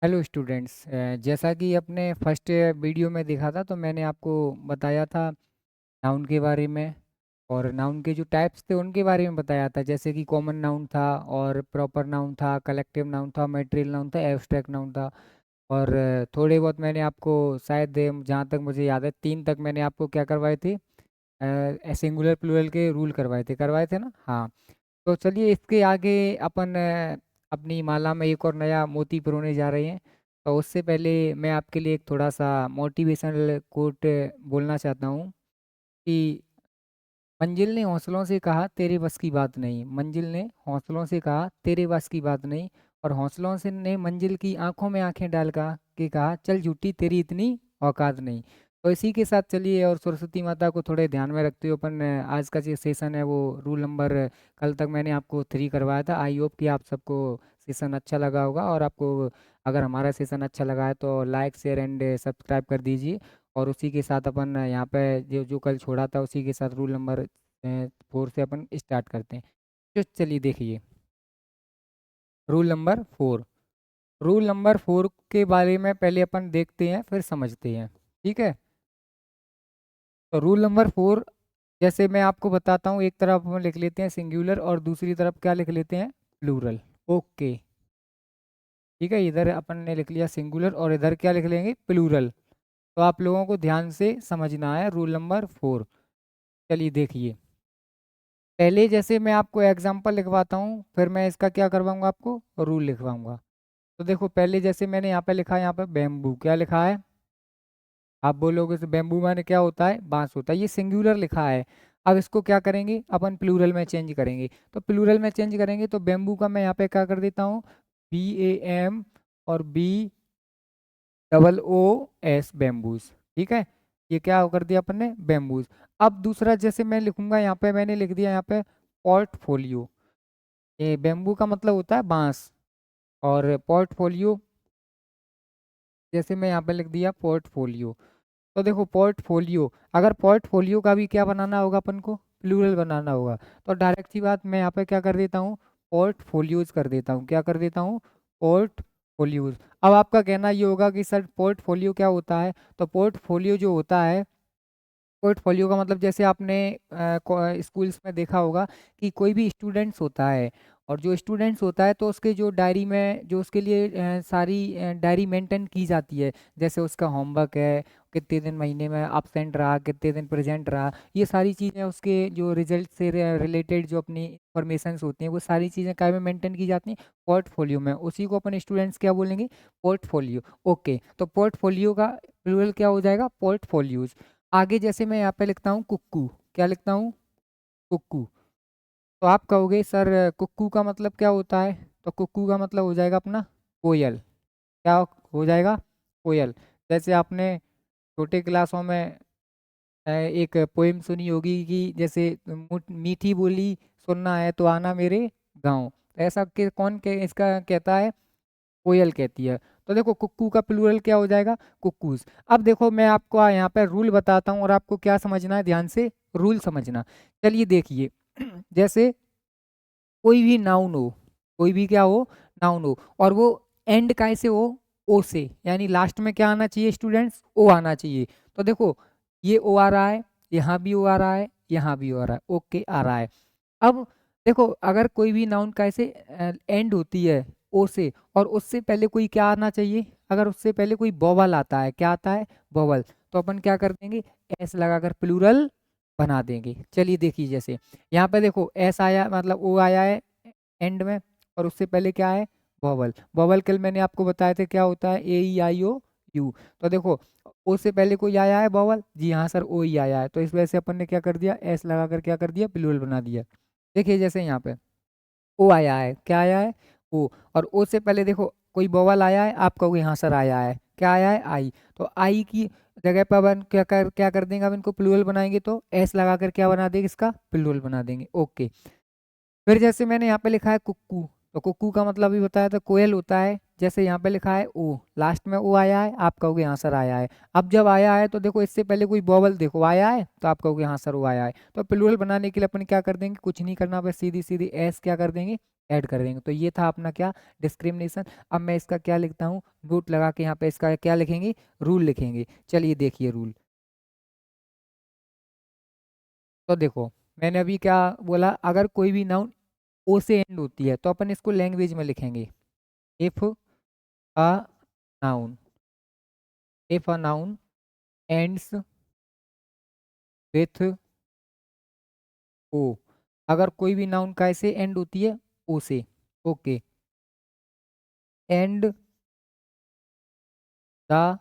Hello students, जैसा कि अपने फर्स्ट वीडियो में देखा था तो मैंने आपको बताया था नाउन के बारे में। और नाउन के जो टाइप्स थे उनके बारे में बताया था, जैसे कि कॉमन नाउन था और प्रॉपर नाउन था, कलेक्टिव नाउन था, मैटेरियल नाउन था, एब्स्ट्रैक्ट नाउन था। और थोड़े बहुत मैंने आपको शायद जहाँ तक मुझे याद है 3 तक मैंने आपको क्या करवाए थे, सिंगुलर प्लूरल के रूल करवाए थे ना। हाँ, तो चलिए इसके आगे अपन अपनी माला में एक और नया मोती पिरोने जा रहे हैं। तो उससे पहले मैं आपके लिए एक थोड़ा सा मोटिवेशनल कोट बोलना चाहता हूँ कि मंजिल ने हौसलों से कहा तेरे बस की बात नहीं, मंजिल ने हौसलों से कहा तेरे बस की बात नहीं। और हौसलों से ने मंजिल की आंखों में आंखें डाल कहा चल झूठी तेरी इतनी औकात नहीं। तो इसी के साथ चलिए, और सरस्वती माता को थोड़े ध्यान में रखते हुए अपन आज का जो सेशन है वो रूल नंबर कल तक मैंने आपको 3 करवाया था। आई होप कि आप सबको सेशन अच्छा लगा होगा, और आपको अगर हमारा सेशन अच्छा लगा है तो लाइक शेयर एंड सब्सक्राइब कर दीजिए। और उसी के साथ अपन यहाँ पे जो जो कल छोड़ा था उसी के साथ रूल नंबर 4 से अपन स्टार्ट करते हैं। तो चलिए देखिए, रूल नंबर 4। रूल नंबर 4 के बारे में पहले अपन देखते हैं फिर समझते हैं, ठीक है। तो रूल नंबर 4, जैसे मैं आपको बताता हूँ, एक तरफ हम लिख लेते हैं सिंगुलर और दूसरी तरफ क्या लिख लेते हैं, प्लूरल। ओके, ठीक है, इधर अपन ने लिख लिया सिंगुलर और इधर क्या लिख लेंगे, प्लूरल। तो आप लोगों को ध्यान से समझना है रूल नंबर 4। चलिए देखिए, पहले जैसे मैं आपको एग्जांपल लिखवाता हूँ फिर मैं इसका क्या करवाऊंगा, आपको रूल लिखवाऊंगा। तो देखो, पहले जैसे मैंने यहाँ पे लिखा है, यहाँ पे बैम्बू क्या लिखा है। आप बोलोगे तो बैम्बू माने क्या होता है, बांस होता है, ये सिंगुलर लिखा है। अब इसको क्या करेंगे, अपन प्लूरल में चेंज करेंगे। तो प्लूरल में चेंज करेंगे तो बैम्बू का मैं यहाँ पे क्या कर देता हूँ, BAM और BOOS, बैम्बूज। ठीक है, ये क्या कर दिया अपन ने, बैम्बूज। अब दूसरा जैसे मैं लिखूंगा, यहाँ पे मैंने लिख दिया यहाँ पे पोर्टफोलियो। ये बैम्बू का मतलब होता है बांस, और पोर्टफोलियो जैसे मैं यहाँ पे लिख दिया पोर्टफोलियो। तो देखो पोर्टफोलियो, अगर पोर्टफोलियो का भी क्या बनाना होगा अपन को, प्लूरल बनाना होगा। तो डायरेक्ट सी बात, मैं यहाँ पे क्या कर देता हूँ, पोर्टफोलियोज कर देता हूँ। क्या कर देता हूँ, पोर्टफोलियोज। अब आपका कहना ये होगा कि सर पोर्टफोलियो क्या होता है। तो पोर्टफोलियो जो होता है, पोर्टफोलियो का मतलब जैसे आपने स्कूल्स में देखा होगा कि कोई भी स्टूडेंट्स होता है, और जो स्टूडेंट्स होता है तो उसके जो डायरी में जो उसके लिए सारी डायरी मेंटेन की जाती है। जैसे उसका होमवर्क है, कितने दिन महीने में absent रहा, कितने दिन प्रेजेंट रहा, ये सारी चीज़ें उसके जो रिजल्ट से रिलेटेड जो अपनी इंफॉर्मेशंस होती हैं वो सारी चीज़ें क्या में मेंटेन की जाती हैं, पोर्टफोलियो में। उसी को अपन स्टूडेंट्स क्या बोलेंगे, पोर्टफोलियो। ओके, तो पोर्टफोलियो का प्लूरल क्या हो जाएगा, पोर्टफोलियोज। आगे जैसे मैं यहाँ पे लिखता हूँ कुक्कू, क्या लिखता हूँ, कुक्कू। तो आप कहोगे सर कुक्कू का मतलब क्या होता है। तो कुक्कू का मतलब हो जाएगा अपना कोयल। क्या हो जाएगा, कोयल। जैसे आपने छोटे क्लासों में एक पोइम सुनी होगी कि जैसे मीठी बोली सुनना है तो आना मेरे गाँव। ऐसा के कौन के इसका कहता है, कोयल कहती है। तो देखो कुक्कू का प्लूरल क्या हो जाएगा, कुक्कूज। अब देखो मैं आपको यहाँ पे रूल बताता हूँ और आपको क्या समझना है, ध्यान से रूल समझना। चलिए देखिए, जैसे कोई भी नाउन हो, कोई भी क्या हो, नाउन हो, और वो एंड कैसे हो, ओ से, यानी लास्ट में क्या आना चाहिए स्टूडेंट्स, ओ आना चाहिए। तो देखो ये ओ आ रहा है, यहाँ भी ओ आ रहा है, यहाँ भी ओ आ रहा है, ओके आ रहा है। अब देखो, अगर कोई भी नाउन कैसे एंड होती है ओ से, और उससे पहले कोई क्या आना चाहिए, अगर उससे पहले कोई वोवल आता है, क्या आता है, वोवल, तो अपन क्या कर देंगे, एस लगाकर प्लूरल बना देंगे। चलिए देखिए, जैसे यहाँ पे देखो एस आया, मतलब ओ आया है एंड में, और उससे पहले क्या है, वोवल। वोवल कल मैंने आपको बताया था क्या होता है, AEIOU। तो देखो ओ से पहले कोई आया है वोवल, जी हाँ सर ओ ही आया है, तो इस वजह से अपन ने क्या कर दिया, एस लगाकर क्या कर दिया, प्लूरल बना दिया। देखिए जैसे यहाँ पे ओ आया है, क्या आया है, ओ, और ओ से पहले देखो कोई बवाल आया है, आप कहोगे हाँ सर आया है, क्या आया है, आई। तो आई की जगह पर अपन क्या कर देंगे, अब इनको प्लूरल बनाएंगे तो एस लगाकर क्या बना देंगे, इसका प्लूरल बना देंगे। ओके, फिर जैसे मैंने यहाँ पे लिखा है कुक्कू, तो कुक्कू का मतलब भी बताया था, कोयल होता है। जैसे यहाँ पे लिखा है ओ, लास्ट में ओ आया है, आप कहोगे हाँ सर आया है। अब जब आया है तो देखो इससे पहले कोई बॉबल देखो आया है, तो आप कहोगे हाँ सर वो आया है। तो प्लूरल बनाने के लिए अपन क्या कर देंगे, कुछ नहीं करना, बस सीधी सीधी एस क्या कर देंगे, ऐड कर देंगे। तो ये था अपना क्या, डिस्क्रिमिनेशन। अब मैं इसका क्या लिखता हूँ, नोट लगा के यहाँ पे इसका क्या लिखेंगे, रूल लिखेंगे। चलिए देखिए रूल। तो देखो मैंने अभी क्या बोला, अगर कोई भी नाउन ओ से एंड होती है तो अपन इसको लैंग्वेज में लिखेंगे। If a noun, if a noun ends with O, अगर कोई भी नाउन कैसे एंड होती है, ओ से। Okay, and the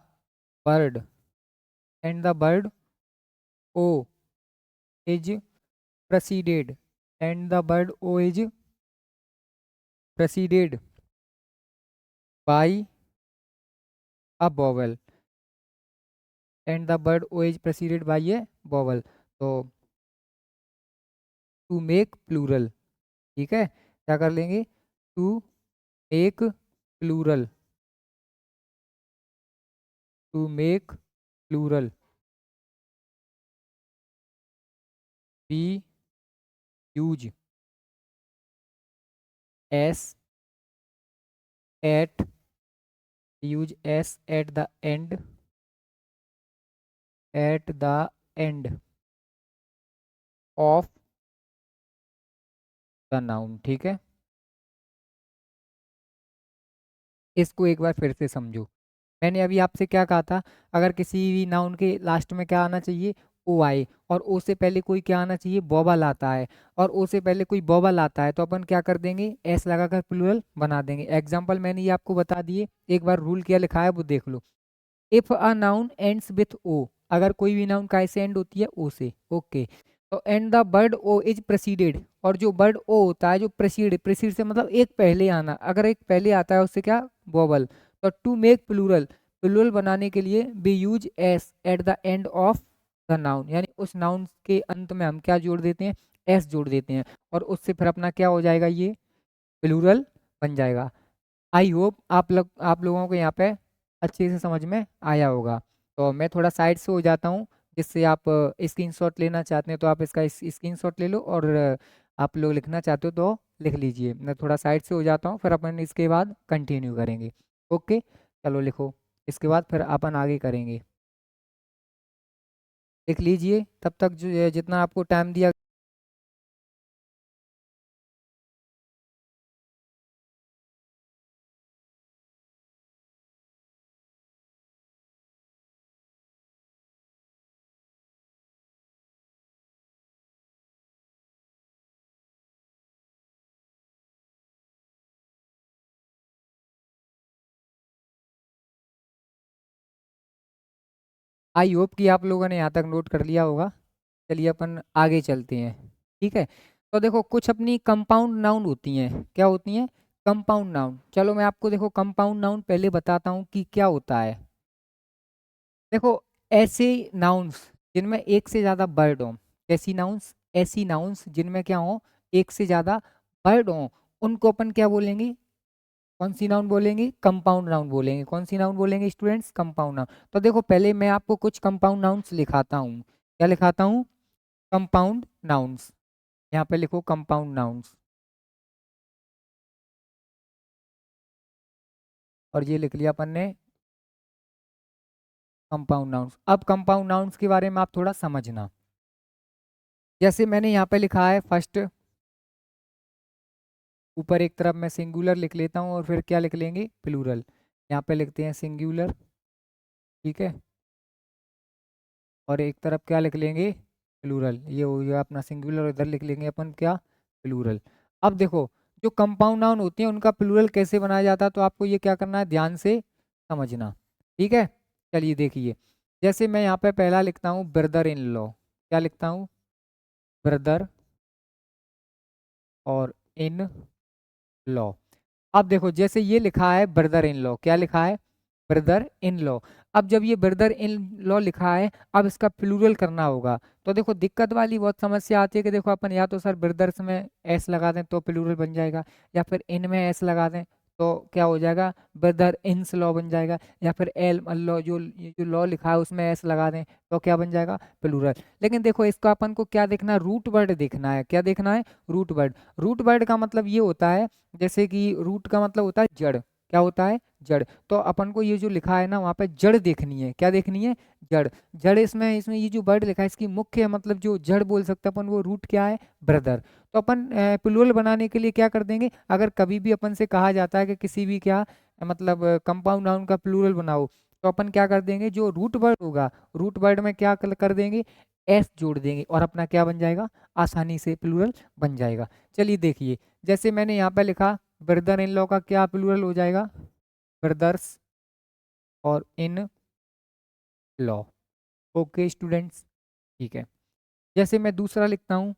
bird, and the bird O is preceded, and the bird o is preceded by a vowel, and the bird o is preceded by a vowel। तो to make plural, ठीक है, क्या कर लेंगे, to make plural, to make plural, we use S at, use S at the end, at the end of the noun, ठीक है। इसको एक बार फिर से समझो। मैंने अभी आपसे क्या कहा था, अगर किसी भी नाउन के लास्ट में क्या आना चाहिए, ओ आए, और ओ से पहले कोई क्या आना चाहिए, बॉबल आता है, और ओ से पहले कोई बॉबल आता है तो अपन क्या कर देंगे, एस लगाकर प्लूरल बना देंगे। एग्जाम्पल मैंने ये आपको बता दिए, एक बार रूल क्या लिखा है वो देख लो। If a noun ends with O, अगर कोई भी नाउन कैसे एंड होती है, ओ से। ओके, तो and the word O is preceded, और जो वर्ड ओ होता है, जो प्रेसीड, प्रेसीड से मतलब एक पहले आना, अगर एक पहले आता है उससे क्या, वोवल। तो टू मेक प्लूरल, प्लूरल बनाने के लिए B use S at the end of the noun, यानी उस नाउन के अंत में हम क्या जोड़ देते हैं, एस जोड़ देते हैं, और उससे फिर अपना क्या हो जाएगा, ये प्लूरल बन जाएगा। आई होप आप लोगों को यहाँ पे अच्छे से समझ में आया होगा। तो मैं थोड़ा साइड से हो जाता हूँ, जिससे आप स्क्रीनशॉट लेना चाहते हैं तो आप इसका स्क्रीनशॉट ले लो, और आप लोग लिखना चाहते हो तो लिख लीजिए। मैं थोड़ा साइड से हो जाता हूँ, फिर अपन इसके बाद कंटिन्यू करेंगे। ओके, चलो लिखो, इसके बाद फिर अपन आगे करेंगे। लिख लीजिए तब तक, जो जितना आपको टाइम दिया। आई होप कि आप लोगों ने यहाँ तक नोट कर लिया होगा। चलिए अपन आगे चलते हैं, ठीक है। तो देखो कुछ अपनी कंपाउंड नाउन होती हैं, क्या होती हैं, कंपाउंड नाउन। चलो मैं आपको देखो कंपाउंड नाउन पहले बताता हूँ कि क्या होता है। देखो ऐसे नाउन्स जिनमें एक से ज़्यादा वर्ड हो, ऐसी नाउन्स, ऐसी नाउन्स जिनमें क्या हो, एक से ज़्यादा वर्ड हो, उनको अपन क्या बोलेंगे, कौन सी नाउन बोलेंगे, कंपाउंड नाउन बोलेंगे। कौन सी नाउन बोलेंगे स्टूडेंट्स, कंपाउंड नाउन। तो देखो पहले मैं आपको कुछ कंपाउंड नाउन्स लिखाता हूँ, क्या लिखाता हूँ, कंपाउंड नाउन्स। यहाँ पे लिखो कंपाउंड नाउन्स, और ये लिख लिया अपन ने कंपाउंड नाउन्स। अब कंपाउंड नाउन्स के बारे में आप थोड़ा समझना। जैसे मैंने यहाँ पे लिखा है फर्स्ट, ऊपर एक तरफ मैं सिंगुलर लिख लेता हूँ, और फिर क्या लिख लेंगे, प्लूरल। यहाँ पे लिखते हैं सिंगुलर, ठीक है, और एक तरफ क्या लिख लेंगे, प्लूरल। ये हो गया अपना सिंगुलर, और इधर लिख लेंगे अपन क्या, प्लूरल। अब देखो जो कंपाउंड नाउन होती हैं उनका प्लूरल कैसे बनाया जाता है, तो आपको ये क्या करना है, ध्यान से समझना, ठीक है। चलिए देखिए, जैसे मैं यहाँ पे पहला लिखता हूँ ब्रदर इन लॉ, क्या लिखता हूँ, ब्रदर और इन लॉ। अब देखो जैसे ये लिखा है ब्रदर इन लॉ, क्या लिखा है, ब्रदर इन लॉ। अब जब ये ब्रदर इन लॉ लिखा है, अब इसका प्लूरल करना होगा। तो देखो दिक्कत वाली बहुत समस्या आती है कि देखो अपन या तो सर ब्रदर्स में एस लगा दें तो प्लूरल बन जाएगा, या फिर इन में एस लगा दें तो क्या हो जाएगा, ब्रदर इन्स लॉ बन जाएगा। या फिर एल लॉ, जो ये जो लॉ लिखा है उसमें एस लगा दें तो क्या बन जाएगा, प्लूरल। लेकिन देखो इसको अपन को क्या देखना है, रूट वर्ड देखना है। क्या देखना है, रूट वर्ड। रूट वर्ड का मतलब ये होता है, जैसे कि रूट का मतलब होता है जड़। क्या होता है, जड़। तो अपन को ये जो लिखा है ना वहाँ पे जड़ देखनी है। क्या देखनी है, जड़। जड़ इसमें इसमें ये जो वर्ड लिखा है इसकी मुख्य मतलब जो जड़ बोल सकते हैं अपन, वो रूट क्या है, ब्रदर। तो अपन प्लूरल बनाने के लिए क्या कर देंगे, अगर कभी भी अपन से कहा जाता है कि किसी भी क्या मतलब कंपाउंड नाउन का प्लूरल बनाओ, तो अपन क्या कर देंगे, जो रूट वर्ड होगा, रूट वर्ड में क्या कर देंगे, एस जोड़ देंगे और अपना क्या बन जाएगा, आसानी से प्लूरल बन जाएगा। चलिए देखिए, जैसे मैंने यहाँ पे लिखा ब्रदर इन लॉ का क्या प्लूरल हो जाएगा, ब्रदर्स और इन लॉ। ओके स्टूडेंट्स, ठीक है। जैसे मैं दूसरा लिखता हूँ,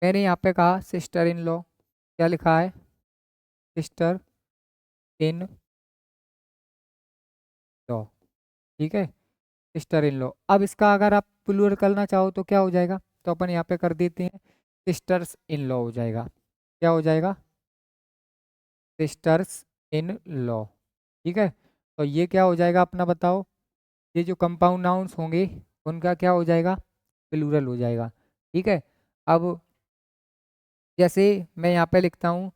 मैंने यहाँ पे कहा सिस्टर इन लॉ। क्या लिखा है, सिस्टर इन लॉ। ठीक है, सिस्टर इन लॉ। अब इसका अगर आप प्लूरल करना चाहो तो क्या हो जाएगा, तो अपन यहाँ पे कर देते हैं, सिस्टर्स इन लॉ हो जाएगा। क्या हो जाएगा, सिस्टर्स इन लॉ। ठीक है, तो ये क्या हो जाएगा अपना बताओ, ये जो कंपाउंड नाउन्स होंगे उनका क्या हो जाएगा, प्लूरल हो जाएगा। ठीक है, अब जैसे मैं यहाँ पे लिखता हूँ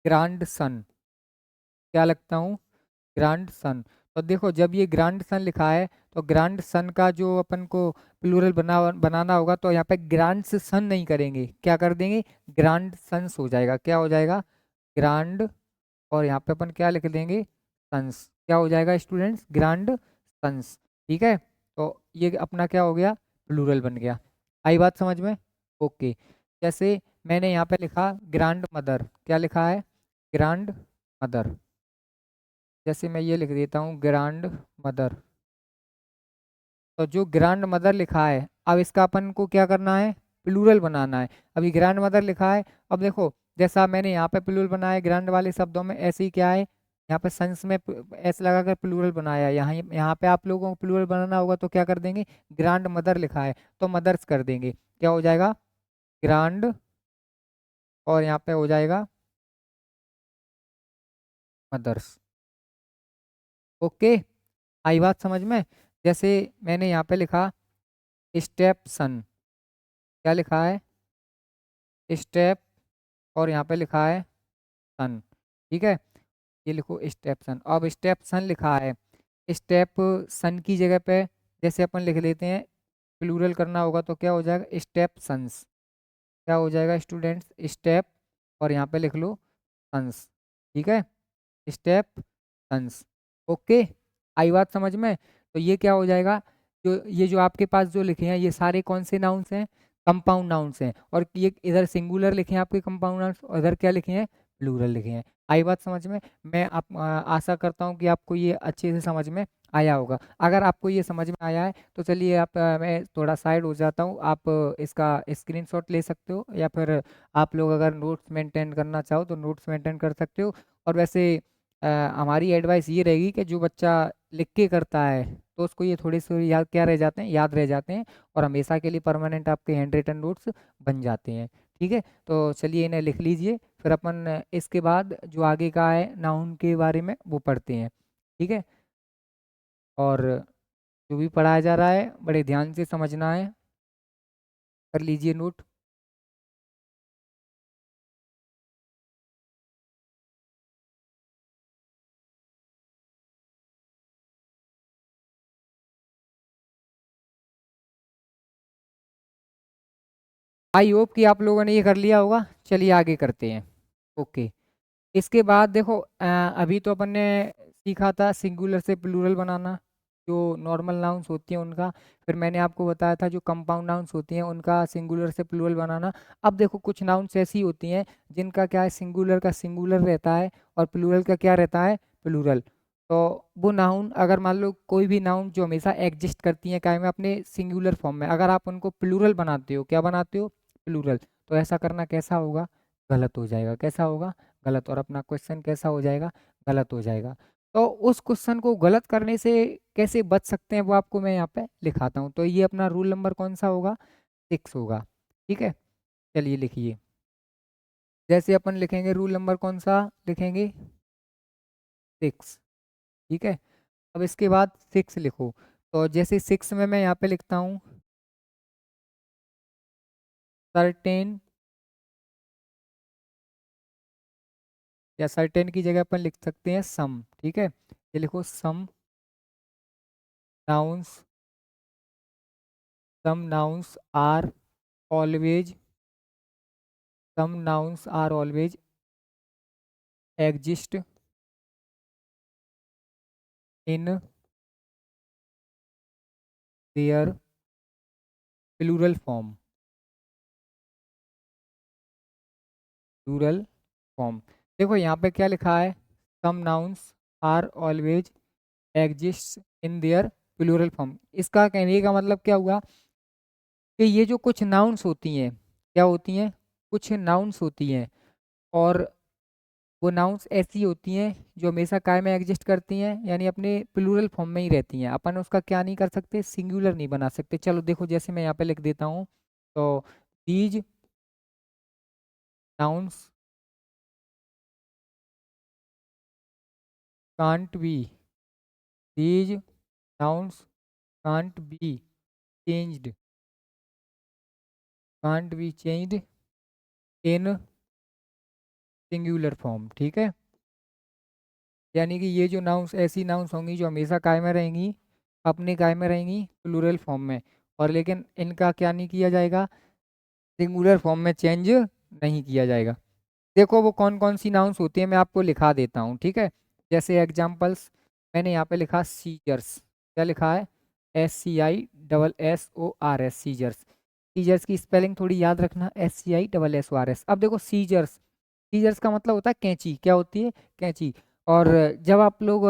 ग्रांड सन। क्या लगता हूँ, ग्रांड सन। तो देखो जब ये ग्रांड सन लिखा है तो ग्रांड सन का जो अपन को प्लूरल बनाना होगा, तो यहाँ पे ग्रांड्स सन नहीं करेंगे, क्या कर देंगे, ग्रांड सन्स हो जाएगा। क्या हो जाएगा, ग्रांड, और यहाँ पे अपन क्या लिख देंगे, सन्स। क्या हो जाएगा स्टूडेंट्स, ग्रांड सन्स। ठीक है, तो ये अपना क्या हो गया, प्लूरल बन गया। आई बात समझ में, ओके। जैसे मैंने यहाँ पे लिखा ग्रांड मदर। क्या लिखा है, ग्रांड मदर। जैसे मैं ये लिख देता हूँ ग्रांड मदर। तो जो ग्रैंड मदर लिखा है, अब इसका अपन को क्या करना है, प्लूरल बनाना है। अभी ग्रैंड मदर लिखा है, अब देखो जैसा मैंने यहाँ पे प्लूरल बनाया है ग्रैंड वाले शब्दों में, ऐसे ही क्या है, यहाँ पे सन्स में एस लगाकर प्लूरल बनाया है। यहाँ पे आप लोगों को प्लूरल बनाना होगा तो क्या कर देंगे, ग्रैंड मदर लिखा है तो मदर्स कर देंगे। क्या हो जाएगा, ग्रैंड, और यहाँ पे हो जाएगा मदर्स। ओके, आई बात समझ में। जैसे मैंने यहाँ पे लिखा स्टेप सन। क्या लिखा है, स्टेप, और यहाँ पे लिखा है सन। ठीक है, ये लिखो स्टेप सन। अब स्टेप सन लिखा है, स्टेप सन की जगह पे जैसे अपन लिख लेते हैं, प्लूरल करना होगा तो क्या हो जाएगा, स्टेप सन्स। क्या हो जाएगा स्टूडेंट्स, स्टेप, और यहाँ पे लिख लो सन्स। ठीक है, स्टेप सन्स। ओके, आई बात समझ में। तो ये क्या हो जाएगा, जो ये जो आपके पास जो लिखे हैं ये सारे कौन से नाउन्स हैं, कंपाउंड नाउन्स हैं। और ये इधर सिंगुलर लिखे हैं आपके कंपाउंड नाउन्स, और इधर क्या लिखे हैं, प्लूरल लिखे हैं। आई बात समझ में। मैं आशा करता हूँ कि आपको ये अच्छे से समझ में आया होगा। अगर आपको ये समझ में आया है तो चलिए आप मैं थोड़ा साइड हो जाता हूँ, आप इसका स्क्रीनशॉट ले सकते हो, या फिर आप लोग अगर नोट्स मेंटेन करना चाहो तो नोट्स मेंटेन कर सकते हो। और वैसे हमारी एडवाइस ये रहेगी कि जो बच्चा लिख के करता है तो उसको ये थोड़े से याद क्या रह जाते हैं, याद रह जाते हैं, और हमेशा के लिए परमानेंट आपके हैंड रिटन नोट्स बन जाते हैं। ठीक है, तो चलिए इन्हें लिख लीजिए, फिर अपन इसके बाद जो आगे का है नाउन के बारे में वो पढ़ते हैं। ठीक है, और जो भी पढ़ाया जा रहा है बड़े ध्यान से समझना है, कर लीजिए नोट। आई होप कि आप लोगों ने ये कर लिया होगा। चलिए आगे करते हैं। ओके, इसके बाद देखो अभी तो अपन ने सीखा था सिंगुलर से प्लूरल बनाना, जो नॉर्मल नाउन्स होती हैं उनका। फिर मैंने आपको बताया था जो कंपाउंड नाउन्स होती हैं उनका सिंगुलर से प्लूरल बनाना। अब देखो कुछ नाउन्स ऐसी होती हैं जिनका क्या है, सिंगुलर का सिंगुलर रहता है और प्लूरल का क्या रहता है, प्लूरल। तो वो नाउन अगर मान लो कोई भी नाउन जो हमेशा एग्जिस्ट करती हैं कायम में अपने सिंगुलर फॉर्म में, अगर आप उनको प्लूरल बनाते हो, क्या बनाते हो, प्लूरल, तो ऐसा करना कैसा होगा, गलत हो जाएगा। कैसा होगा, गलत। और अपना क्वेश्चन कैसा हो जाएगा, गलत हो जाएगा। तो उस क्वेश्चन को गलत करने से कैसे बच सकते हैं वो आपको मैं यहाँ पे लिखाता हूँ। तो ये अपना रूल नंबर कौन सा होगा, 6 होगा। ठीक है, चलिए लिखिए। जैसे अपन लिखेंगे रूल नंबर कौन सा लिखेंगे, 6। ठीक है, अब इसके बाद 6 लिखो। तो जैसे 6 में मैं यहाँ पे लिखता हूँ सर्टेन, या सर्टेन की जगह अपन लिख सकते हैं सम। ठीक है, ये लिखो some nouns, some nouns are always, some nouns are always exist in their plural form, plural form. देखो यहाँ पे क्या लिखा है, some nouns are always exist in their plural form. इसका कहने का मतलब क्या हुआ कि ये जो कुछ नाउन्स होती हैं, क्या होती हैं, कुछ नाउन्स होती हैं, और वो नाउन्स ऐसी होती हैं जो हमेशा काय में एग्जिस्ट करती हैं, यानी अपने प्लूरल फॉर्म में ही रहती हैं। अपन उसका क्या नहीं कर सकते, सिंगुलर नहीं बना सकते। चलो देखो, जैसे मैं यहाँ पे लिख देता हूँ, तो these nouns can't B, these nouns can't be changed, can't be changed in singular form. ठीक है, यानी कि ये जो नाउन्स ऐसी नाउन्स होंगी जो हमेशा काय में रहेंगी, अपने काय में रहेंगी प्लूरल फॉर्म में, और लेकिन इनका क्या नहीं किया जाएगा, सिंगुलर फॉर्म में चेंज नहीं किया जाएगा। देखो वो कौन कौन सी नाउन्स होती है, मैं आपको लिखा देता हूँ। ठीक है, जैसे एग्जाम्पल्स मैंने यहाँ पे लिखा सीजर्स, क्या लिखा है, SCISSORS, सीजर्स। सीजर्स की स्पेलिंग थोड़ी याद रखना, SCISSORS। अब देखो सीजर्स, सीजर्स का मतलब होता है कैंची, क्या होती है, कैंची। और जब आप लोग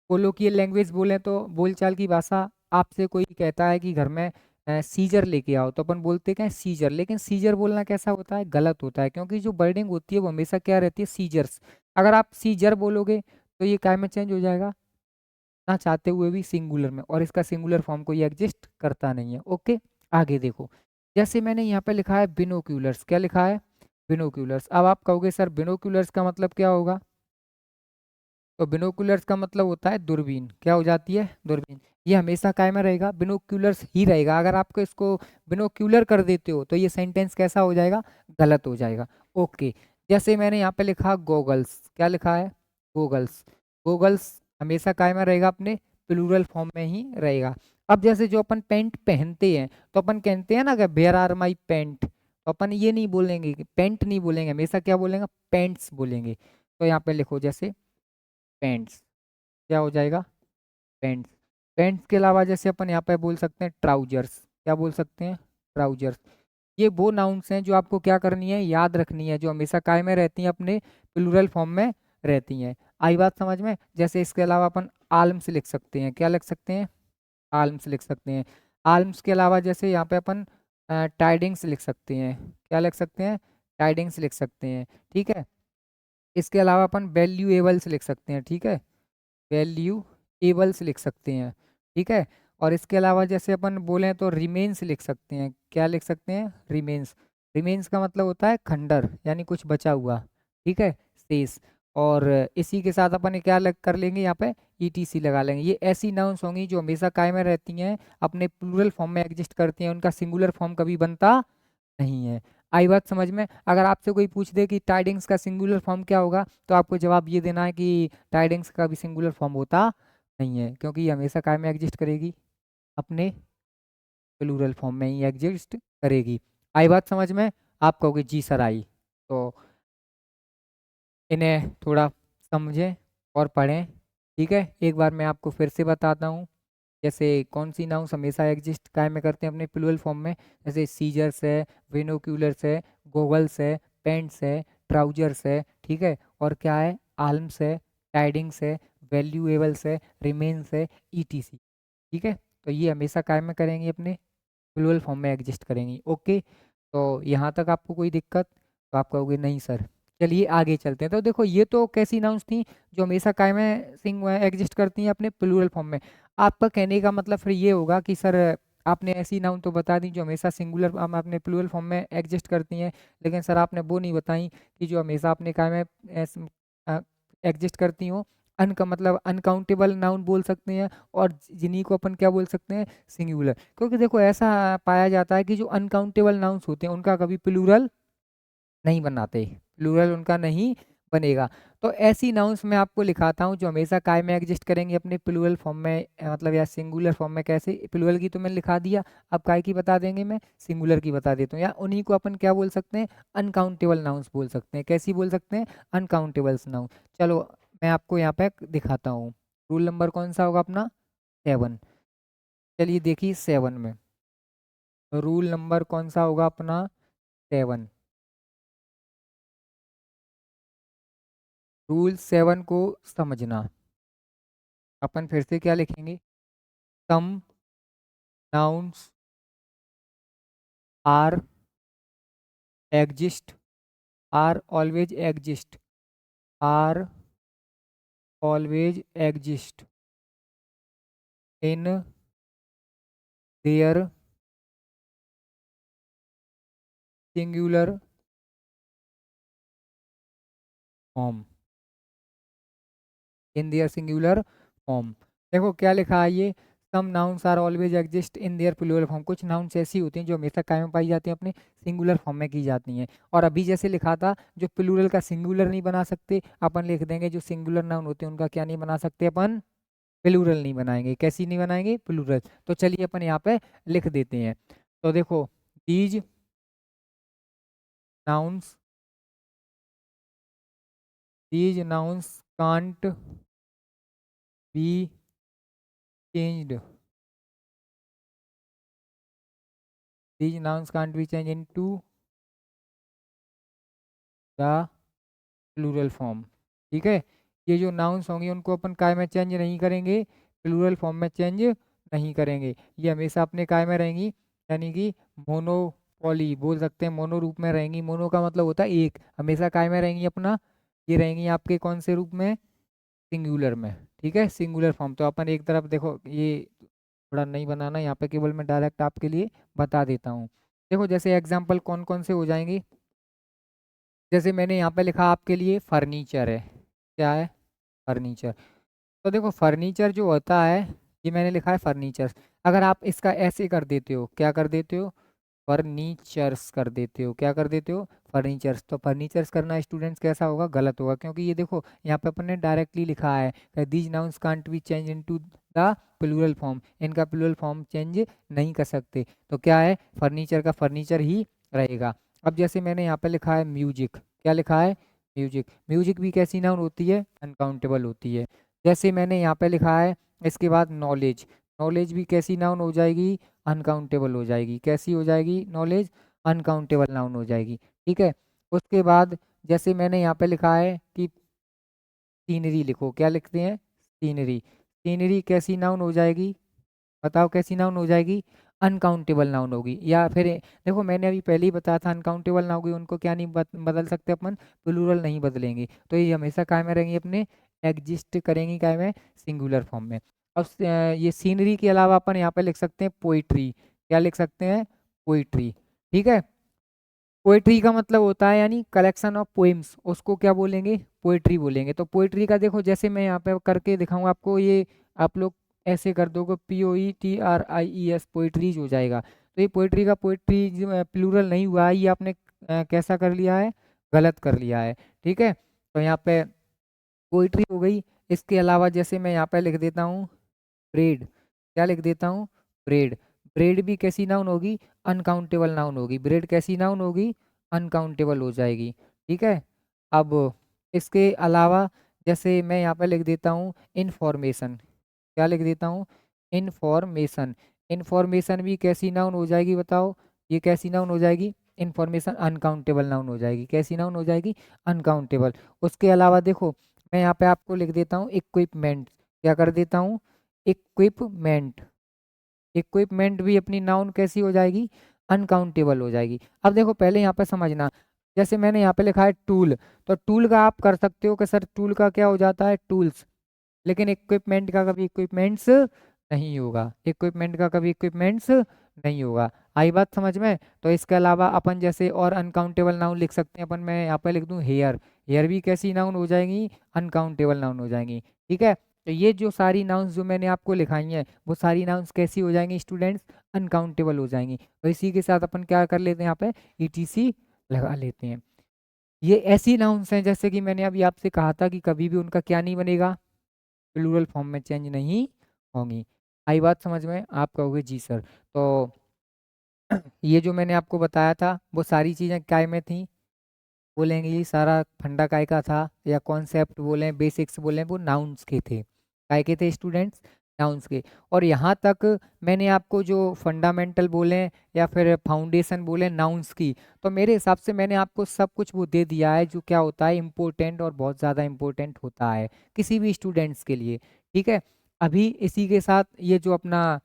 कोलोकियल लैंग्वेज बोलें, तो बोलचाल की भाषा, आपसे कोई कहता है कि घर में सीजर लेके आओ, तो अपन बोलते क्या है, सीजर। लेकिन सीजर बोलना कैसा होता है, गलत होता है, क्योंकि जो वर्डिंग होती है वो हमेशा क्या रहती है, सीजर्स। अगर आप सीजर बोलोगे तो ये काय में चेंज हो जाएगा, ना चाहते हुए भी सिंगुलर में, और इसका सिंगुलर फॉर्म कोई एग्जिस्ट करता नहीं है। ओके, आगे देखो, जैसे मैंने यहाँ पे लिखा है बिनोक्यूलर्स, क्या लिखा है, बिनोक्यूलर्स। अब आप कहोगे सर बिनोक्यूलर्स का मतलब क्या होगा, तो बिनोकुलर्स का मतलब होता है दूरबीन, क्या हो जाती है, दूरबीन। ये हमेशा काय में रहेगा, बिनोक्यूलर्स ही रहेगा। अगर आपको इसको बिनोक्यूलर कर देते हो तो ये सेंटेंस कैसा हो जाएगा, गलत हो जाएगा। ओके, जैसे मैंने यहाँ पे लिखा गोगल्स, क्या लिखा है, गोगल्स। गोगल्स हमेशा काय में रहेगा, अपने प्लूरल फॉर्म में ही रहेगा। अब जैसे जो अपन पैंट पहनते हैं, तो अपन कहते हैं ना कि वेयर आर माई पैंट, तो अपन ये नहीं बोलेंगे कि पैंट नहीं बोलेंगे, हमेशा क्या बोलेंगे, पैंट्स बोलेंगे। तो यहाँ पे लिखो जैसे पैंट्स, क्या हो जाएगा, पैंट्स। पैंट्स के अलावा जैसे अपन यहाँ पे बोल सकते हैं ट्राउजर्स, क्या बोल सकते हैं, ट्राउजर्स। ये वो नाउन्स हैं जो आपको क्या करनी है, याद रखनी है, जो हमेशा काय में रहती हैं, अपने प्लूरल फॉर्म में रहती हैं। आई बात समझ में। जैसे इसके अलावा अपन आल्म्स लिख सकते हैं, क्या लिख सकते हैं, आल्म्स लिख सकते हैं। आल्म्स के अलावा जैसे यहाँ पे अपन टाइडिंग्स लिख सकते हैं, क्या लिख सकते हैं, टाइडिंग्स लिख सकते हैं। ठीक है, इसके अलावा अपन वैल्यूएबल्स लिख सकते हैं। ठीक है, वैल्यूएबल्स लिख सकते हैं। ठीक है, और इसके अलावा जैसे अपन बोलें तो रिमेन्स लिख सकते हैं, क्या लिख सकते हैं, रिमेन्स। रिमेन्स का मतलब होता है खंडर, यानी कुछ बचा हुआ। ठीक है, शेष। और इसी के साथ अपन क्या लग कर लेंगे, यहाँ पे ईटीसी लगा लेंगे। ये ऐसी नाउन्स होंगी जो हमेशा काय में रहती हैं, अपने प्लूरल फॉर्म में एग्जिस्ट करती हैं, उनका सिंगुलर फॉर्म कभी बनता नहीं है। आई बात समझ में। अगर आपसे कोई पूछ दे कि टाइडिंग्स का सिंगुलर फॉर्म क्या होगा, तो आपको जवाब ये देना है कि टाइडिंग्स का भी सिंगुलर फॉर्म होता नहीं है, क्योंकि ये हमेशा काय में एग्जिस्ट करेगी, अपने प्लूरल फॉर्म में ही एग्जिस्ट करेगी। आई बात समझ में। आप कहोगे जी सर आई, तो इन्हें थोड़ा समझें और पढ़ें। ठीक है, एक बार मैं आपको फिर से बताता हूँ। जैसे कौन सी नाउन्स हमेशा एग्जिस्ट काय में करते हैं, अपने प्लूरल फॉर्म में, जैसे सीजर्स है, विनोक्यूलर्स है, गोगल्स है, पेंट्स है, ट्राउजर्स है। ठीक है, और क्या है, आल्म्स है, टाइडिंग्स है, वैल्यूएबल्स है, रिमेन्स है, ईटीसी। ठीक है, तो ये हमेशा काय में करेंगी, अपने प्लूरल फॉर्म में एग्जिस्ट करेंगी। ओके, तो यहाँ तक आपको कोई दिक्कत, तो आप कहोगे नहीं सर। चलिए आगे चलते हैं। तो देखो ये तो कैसी नाउन्स थी जो हमेशा काय में एग्जिस्ट करती हैं, अपने प्लूरल फॉर्म में। आपका कहने का मतलब फिर ये होगा कि सर आपने ऐसी नाउन तो बता दी जो हमेशा सिंगुलर हम अपने प्लूरल फॉर्म में एग्जिस्ट करती हैं, लेकिन सर आपने वो नहीं बताई कि जो हमेशा अपने काय में एग्जिस्ट करती हो। अन का मतलब अनकाउंटेबल नाउन बोल सकते हैं, और जिन्हीं को अपन क्या बोल सकते हैं, सिंगुलर। क्योंकि देखो ऐसा पाया जाता है कि जो अनकाउंटेबल नाउन्स होते हैं उनका कभी प्लूरल नहीं बनाते, प्लूरल उनका नहीं बनेगा। तो ऐसी नाउन्स मैं आपको लिखाता हूँ जो हमेशा काय में एग्जिस्ट करेंगे अपने प्लूरल फॉर्म में, मतलब या सिंगुलर फॉर्म में। कैसे, प्लूरल की तो मैंने लिखा दिया, अब काय की बता देंगे, मैं सिंगुलर की बता देता हूँ। या उन्हीं को अपन क्या बोल सकते हैं, अनकाउंटेबल नाउन्स बोल सकते हैं। कैसी बोल सकते हैं, अनकाउंटेबल्स नाउन। चलो मैं आपको यहाँ पे दिखाता हूँ। रूल नंबर कौन सा होगा अपना, 7। चलिए देखिए 7 में रूल नंबर कौन सा होगा अपना, 7। रूल 7 को समझना, अपन फिर से क्या लिखेंगे, some nouns are exist, are always exist, are always exist in their singular form, in their singular form. देखो क्या लिखा है ये, some nouns are always exist in their plural form. कुछ नाउन्स ऐसी होती हैं जो हमेशा कायम पाई जाती हैं, अपने सिंगुलर फॉर्म में की जाती हैं। और अभी जैसे लिखा था, जो प्लूरल का सिंगुलर नहीं बना सकते, अपन लिख देंगे जो सिंगुलर नाउन होते हैं उनका क्या नहीं बना सकते अपन, प्लूरल नहीं बनाएंगे। कैसी नहीं बनाएंगे, प्लूरल। तो चलिए अपन यहाँ पे लिख देते हैं। तो देखो, these nouns, these nouns can't be changed, these nouns can't be changed into the plural form. ठीक है, ये जो नाउन्स होंगे उनको अपन काय में चेंज नहीं करेंगे, प्लूरल फॉर्म में चेंज नहीं करेंगे। ये हमेशा अपने काय में रहेंगी, यानी कि मोनोपॉली बोल सकते हैं, मोनो रूप में रहेंगी। मोनो का मतलब होता है एक, हमेशा काय में रहेंगी अपना, ये रहेंगी आपके कौन से रूप में, सिंगुलर में। ठीक है, सिंगुलर फॉर्म। तो अपन एक तरफ देखो, ये थोड़ा नहीं बनाना यहाँ पे, केवल मैं डायरेक्ट आपके लिए बता देता हूँ। देखो जैसे एग्जाम्पल कौन कौन से हो जाएंगे, जैसे मैंने यहाँ पे लिखा आपके लिए फर्नीचर है, क्या है, फर्नीचर। तो देखो फर्नीचर जो होता है, ये मैंने लिखा है फर्नीचर। अगर आप इसका ऐसे कर देते हो, क्या कर देते हो, फर्नीचर्स कर देते हो, क्या कर देते हो, फर्नीचर्स। तो फर्नीचर्स करना स्टूडेंट्स कैसा होगा, गलत होगा। क्योंकि ये देखो यहाँ पे अपन ने डायरेक्टली लिखा है, these nouns can't be change into the plural form, इनका प्लूरल फॉर्म चेंज नहीं कर सकते। तो क्या है, फर्नीचर का फर्नीचर ही रहेगा। अब जैसे मैंने यहाँ पे लिखा है म्यूजिक, क्या लिखा है, म्यूजिक। म्यूजिक भी कैसी नाउन होती है, अनकाउंटेबल होती है। जैसे मैंने यहाँ पे लिखा है, इसके बाद नॉलेज, नॉलेज भी कैसी नाउन हो जाएगी, अनकाउंटेबल हो जाएगी। कैसी हो जाएगी, नॉलेज अनकाउंटेबल नाउन हो जाएगी। ठीक है, उसके बाद जैसे मैंने यहाँ पे लिखा है कि सीनरी लिखो, क्या लिखते हैं, सीनरी। सीनरी कैसी नाउन हो जाएगी, बताओ कैसी नाउन हो जाएगी, अनकाउंटेबल नाउन होगी। या फिर देखो मैंने अभी पहले ही बताया था, अनकाउंटेबल नाउन होगी उनको क्या नहीं बदल सकते अपन, प्लूरल नहीं बदलेंगे। तो ये हमेशा काय में रहेंगी अपने, एग्जिस्ट करेंगी काय में, सिंगुलर फॉर्म में। अब ये सीनरी के अलावा अपन यहाँ पे लिख सकते हैं पोइट्री, क्या लिख सकते हैं, पोइट्री। ठीक है, पोएट्री का मतलब होता है यानी कलेक्शन ऑफ पोइम्स, उसको क्या बोलेंगे, पोएट्री बोलेंगे। तो पोएट्री का देखो, जैसे मैं यहाँ पे करके दिखाऊंगा आपको, ये आप लोग ऐसे कर दोगे, POETRIES, पोएट्रीज हो जाएगा। तो ये पोएट्री का पोएट्री प्लूरल नहीं हुआ है, ये आपने कैसा कर लिया है, गलत कर लिया है। ठीक है, तो यहाँ पे पोएट्री हो गई। इसके अलावा जैसे मैं यहाँ पे लिख देता हूँ ब्रेड, क्या लिख देता हूँ, ब्रेड। ब्रेड भी कैसी नाउन होगी, अनकाउंटेबल नाउन होगी। ब्रेड कैसी नाउन होगी, अनकाउंटेबल हो जाएगी। ठीक है, अब इसके अलावा जैसे मैं यहाँ पे लिख देता हूँ इंफॉर्मेशन, क्या लिख देता हूँ, इंफॉर्मेशन। इंफॉर्मेशन भी कैसी नाउन हो जाएगी, बताओ, ये कैसी नाउन हो जाएगी, इंफॉर्मेशन अनकाउंटेबल नाउन हो जाएगी। कैसी नाउन हो जाएगी, अनकाउंटेबल। उसके अलावा देखो मैं यहाँ पे आपको लिख देता हूँ इक्विपमेंट, क्या कर देता हूँ, इक्विपमेंट। इक्विपमेंट भी अपनी नाउन कैसी हो जाएगी, अनकाउंटेबल हो जाएगी। अब देखो पहले यहाँ पे समझना, जैसे मैंने यहाँ पे लिखा है टूल, तो टूल का आप कर सकते हो कि सर टूल का क्या हो जाता है, टूल्स। लेकिन इक्विपमेंट का कभी इक्विपमेंट्स नहीं होगा, इक्विपमेंट का कभी इक्विपमेंट्स नहीं होगा। आई बात समझ में? तो इसके अलावा अपन जैसे और अनकाउंटेबल नाउन लिख सकते हैं अपन, मैं यहाँ पे लिख दूं हेयर, हेयर भी कैसी नाउन हो जाएंगी, अनकाउंटेबल नाउन हो जाएंगी। ठीक है, तो ये जो सारी नाउन्स जो मैंने आपको लिखाई हैं वो सारी नाउन्स कैसी हो जाएंगी स्टूडेंट्स, अनकाउंटेबल हो जाएंगी। तो इसी के साथ अपन क्या कर लेते हैं यहाँ पे ईटीसी लगा लेते हैं। ये ऐसी नाउन्स हैं जैसे कि मैंने अभी आपसे कहा था कि कभी भी उनका क्या नहीं बनेगा, प्लूरल फॉर्म में चेंज नहीं होंगी। आई बात समझ में? आप कहोगे जी सर। तो ये जो मैंने आपको बताया था वो सारी चीज़ें काय में थी, बोलेंगे ये सारा फंडा काय का था, या कॉन्सेप्ट बोलें बेसिक्स बोलें, वो नाउन्स के थे। काय के थे स्टूडेंट्स? नाउन्स के। और यहाँ तक मैंने आपको जो फंडामेंटल बोलें या फिर फाउंडेशन बोलें नाउन्स की, तो मेरे हिसाब से मैंने आपको सब कुछ वो दे दिया है जो क्या होता है इम्पोर्टेंट और बहुत ज़्यादा इम्पोर्टेंट होता है किसी भी स्टूडेंट्स के लिए। ठीक है, अभी इसी के साथ ये जो अपना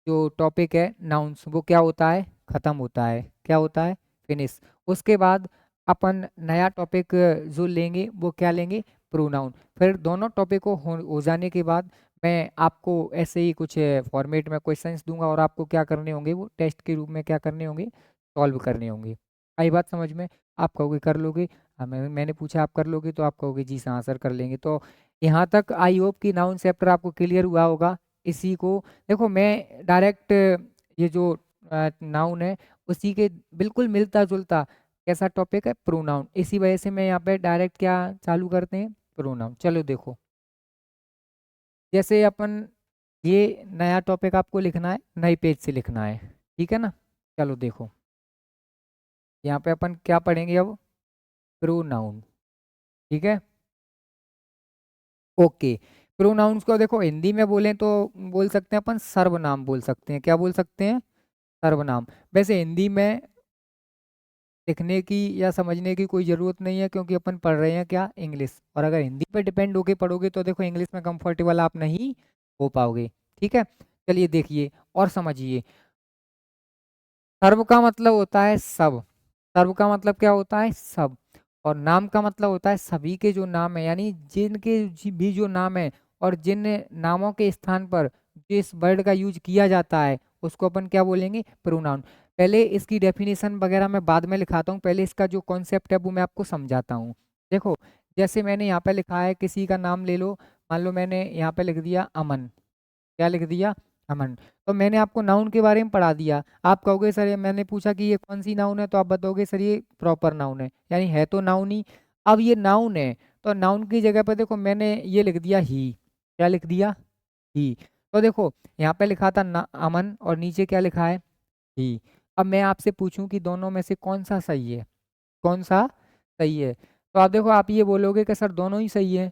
जो टॉपिक है नाउन्स वो क्या होता है, ख़त्म होता है। क्या होता है? फिनिश। उसके बाद अपन नया टॉपिक जो लेंगे वो क्या लेंगे, प्रोनाउन। फिर दोनों टॉपिक को हो जाने के बाद मैं आपको ऐसे ही कुछ फॉर्मेट में क्वेश्चंस दूंगा और आपको क्या करने होंगे, वो टेस्ट के रूप में क्या करने होंगे, सॉल्व करने होंगे। आई बात समझ में? आप कहोगे कर लोगे, मैंने पूछा आप कर लोगे, तो आप कहोगे जी हाँ सर कर लेंगे। तो यहाँ तक आई होप कि नाउन चैप्टर आपको क्लियर हुआ होगा। इसी को देखो मैं डायरेक्ट ये जो नाउन है उसी के बिल्कुल मिलता जुलता कैसा टॉपिक है, प्रोनाउन, इसी वजह से मैं यहाँ पे डायरेक्ट क्या चालू करते हैं, प्रोनाउन। चलो देखो, जैसे अपन ये नया टॉपिक आपको लिखना है, नए पेज से लिखना है, ठीक है ना। चलो देखो, यहाँ पे अपन क्या पढ़ेंगे अब, प्रोनाउन। ठीक है, ओके। प्रोनाउंस को देखो हिंदी में बोलें तो बोल सकते हैं अपन सर्वनाम बोल सकते हैं। क्या बोल सकते हैं? सर्वनाम। वैसे हिंदी में लिखने की या समझने की कोई ज़रूरत नहीं है क्योंकि अपन पढ़ रहे हैं क्या, इंग्लिश। और अगर हिंदी पे डिपेंड होके पढ़ोगे तो देखो इंग्लिश में कंफर्टेबल आप नहीं हो पाओगे। ठीक है, चलिए देखिए और समझिए। सर्व का मतलब होता है सब, सर्व का मतलब क्या होता है, सब। और नाम का मतलब होता है सभी के जो नाम है, यानी जिनके भी जो नाम है और जिन नामों के स्थान पर जिस वर्ड का यूज किया जाता है उसको अपन क्या बोलेंगे, प्रोनाउन। पहले इसकी डेफिनेशन वगैरह मैं बाद में लिखाता हूँ, पहले इसका जो कॉन्सेप्ट है वो मैं आपको समझाता हूँ। देखो, जैसे मैंने यहाँ पे लिखा है, किसी का नाम ले लो, मान लो मैंने यहाँ पे लिख दिया अमन। क्या लिख दिया, अमन। तो मैंने आपको नाउन के बारे में पढ़ा दिया। आप कहोगे सर ये मैंने पूछा कि ये कौन सी नाउन है, तो आप बताओगे सर ये प्रॉपर नाउन है, यानी है तो नाउन ही। अब ये नाउन है तो नाउन की जगह पर देखो मैंने ये लिख दिया ही। क्या लिख दिया, ही। तो देखो यहाँ पे लिखा था ना अमन और नीचे क्या लिखा है, ही। अब मैं आपसे पूछूं कि दोनों में से कौन सा सही है, कौन सा सही है, तो आप देखो आप ये बोलोगे कि सर दोनों ही सही है।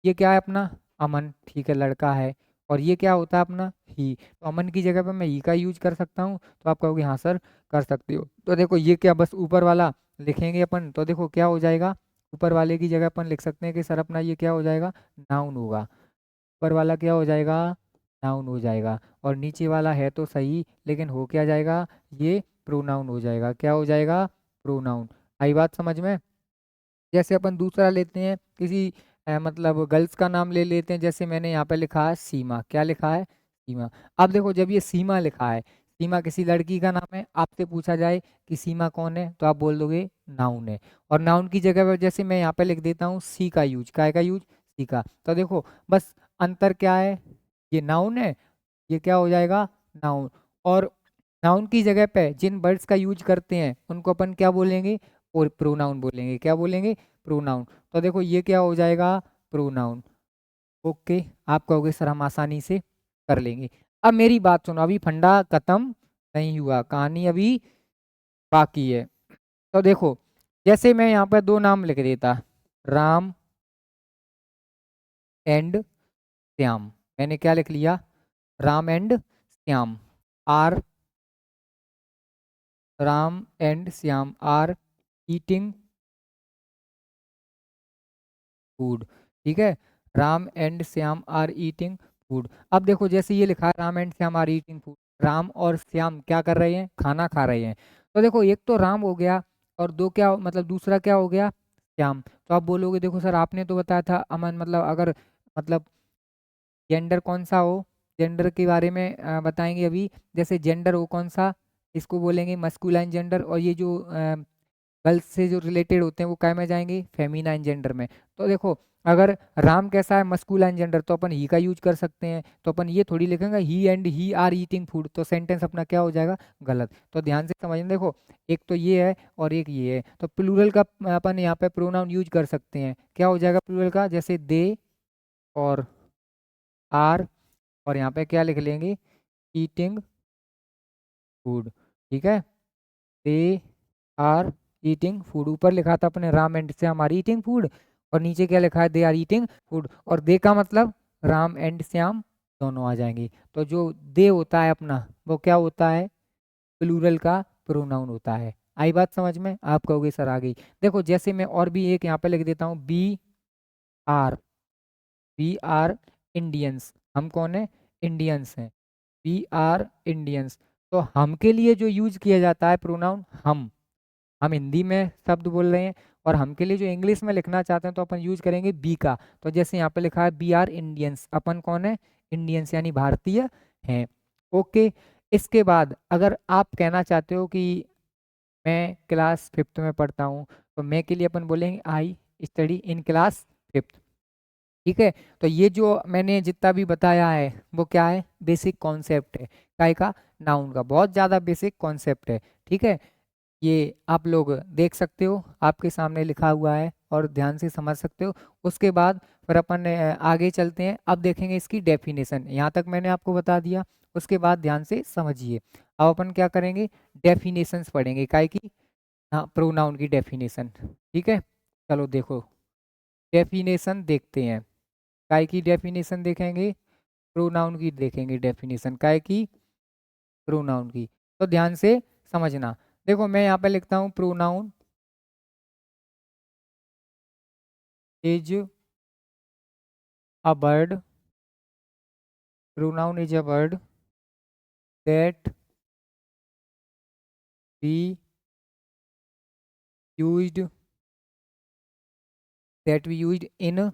ये क्या है अपना, अमन, ठीक है लड़का है। और ये क्या होता है अपना, ही। तो अमन की जगह पे मैं ही का यूज कर सकता हूँ, तो आप कहोगे हाँ सर कर सकते हो। तो देखो ये क्या, बस ऊपर वाला लिखेंगे अपन तो देखो क्या हो जाएगा, ऊपर वाले की जगह अपन लिख सकते हैं कि सर अपना ये क्या हो जाएगा, नाउन होगा। ऊपर वाला क्या हो जाएगा, नाउन हो जाएगा। और नीचे वाला है तो सही लेकिन हो क्या जाएगा, ये प्रोनाउन हो जाएगा। क्या हो जाएगा, प्रोनाउन। आई बात समझ में? जैसे अपन दूसरा लेते हैं, किसी मतलब गर्ल्स का नाम ले लेते हैं, जैसे मैंने यहाँ पे लिखा है सीमा। क्या लिखा है, सीमा। अब देखो जब ये सीमा लिखा है, सीमा किसी लड़की का नाम है, आपसे पूछा जाए कि सीमा कौन है तो आप बोल दोगे नाउन है। और नाउन की जगह पर जैसे मैं यहाँ पे लिख देता हूँ सी का यूज, काय का यूज, सी का। तो देखो बस अंतर क्या है, ये नाउन है, ये क्या हो जाएगा, नाउन। और नाउन की जगह पे जिन वर्ड्स का यूज करते हैं उनको अपन क्या बोलेंगे, और प्रोनाउन बोलेंगे। क्या बोलेंगे, प्रोनाउन। तो देखो ये क्या हो जाएगा, प्रोनाउन। ओके, आप कहोगे सर हम आसानी से कर लेंगे। अब मेरी बात सुनो, अभी फंडा खत्म नहीं हुआ, कहानी अभी बाकी है। तो देखो जैसे मैं यहाँ पर दो नाम लिख देता, राम एंड श्याम। मैंने क्या लिख लिया, Ram and Shyam, are, Ram and Shyam are eating food. ठीक है, Ram and Shyam are eating food. अब देखो जैसे ये लिखा है Ram and Shyam are eating food, Ram और श्याम क्या कर रहे हैं, खाना खा रहे हैं। तो देखो एक तो राम हो गया और दो क्या मतलब दूसरा क्या हो गया, श्याम। तो आप बोलोगे देखो सर आपने तो बताया था अमन, मतलब अगर मतलब जेंडर कौन सा हो, जेंडर के बारे में बताएंगे अभी। जैसे जेंडर वो कौन सा, इसको बोलेंगे मस्कुलाइन जेंडर, और ये जो गर्ल्स से जो रिलेटेड होते हैं वो काय में जाएंगे, फेमिनाइन जेंडर में। तो देखो अगर राम कैसा है, मस्कुलाइन जेंडर, तो अपन ही का यूज कर सकते हैं, तो अपन ये थोड़ी लिखेंगे ही and he are eating food, तो सेंटेंस अपना क्या हो जाएगा, गलत। तो ध्यान से समझना, देखो एक तो ये है और एक ये है, तो प्लूरल का अपन यहाँ पे प्रोनाउन यूज कर सकते हैं, क्या हो जाएगा प्लूरल का, जैसे दे और आर, और यहाँ पे क्या लिख लेंगे, ईटिंग फूड, ठीक है। दे आर ईटिंग फूड, ऊपर लिखा था अपने Ram and Shyam are eating food, और नीचे क्या लिखा है, दे आर ईटिंग फूड, और दे का मतलब राम एंड श्याम दोनों आ जाएंगे। तो जो दे होता है अपना वो क्या होता है, प्लूरल का प्रोनाउन होता है। आई बात समझ में, आप कहोगे सर आ गई। देखो जैसे मैं और भी एक यहाँ पे लिख देता हूँ, आर वी आर इंडियंस, हम कौन है, इंडियंस हैं, वी आर इंडियंस। तो हम के लिए जो यूज किया जाता है प्रोनाउन हम हिंदी में शब्द बोल रहे हैं, और हम के लिए जो इंग्लिश में लिखना चाहते हैं तो अपन यूज करेंगे बी का। तो जैसे यहाँ पे लिखा है बी आर इंडियंस, अपन कौन है, इंडियंस यानी भारतीय हैं। ओके, इसके बाद अगर आप कहना चाहते हो कि मैं क्लास फिफ्थ में पढ़ता हूँ, तो मैं के लिए अपन बोलेंगे I study in class fifth, ठीक है। तो ये जो मैंने जितना भी बताया है वो क्या है, बेसिक कॉन्सेप्ट है, काय का, नाउन का, बहुत ज़्यादा बेसिक कॉन्सेप्ट है, ठीक है। ये आप लोग देख सकते हो, आपके सामने लिखा हुआ है और ध्यान से समझ सकते हो। उसके बाद फिर अपन आगे चलते हैं, अब देखेंगे इसकी डेफिनेशन, यहाँ तक मैंने आपको बता दिया। उसके बाद ध्यान से समझिए, अब अपन क्या करेंगे, डेफिनेशंस पढ़ेंगे, काय की, हाँ प्रोनाउन की डेफिनेशन, ठीक है। चलो देखो डेफिनेशन देखते हैं, काय की डेफिनेशन देखेंगे, प्रोनाउन की देखेंगे डेफिनेशन, काय की, प्रोनाउन की। तो ध्यान से समझना, देखो मैं यहाँ पे लिखता हूँ pronoun is a word, pronoun is a word that we used in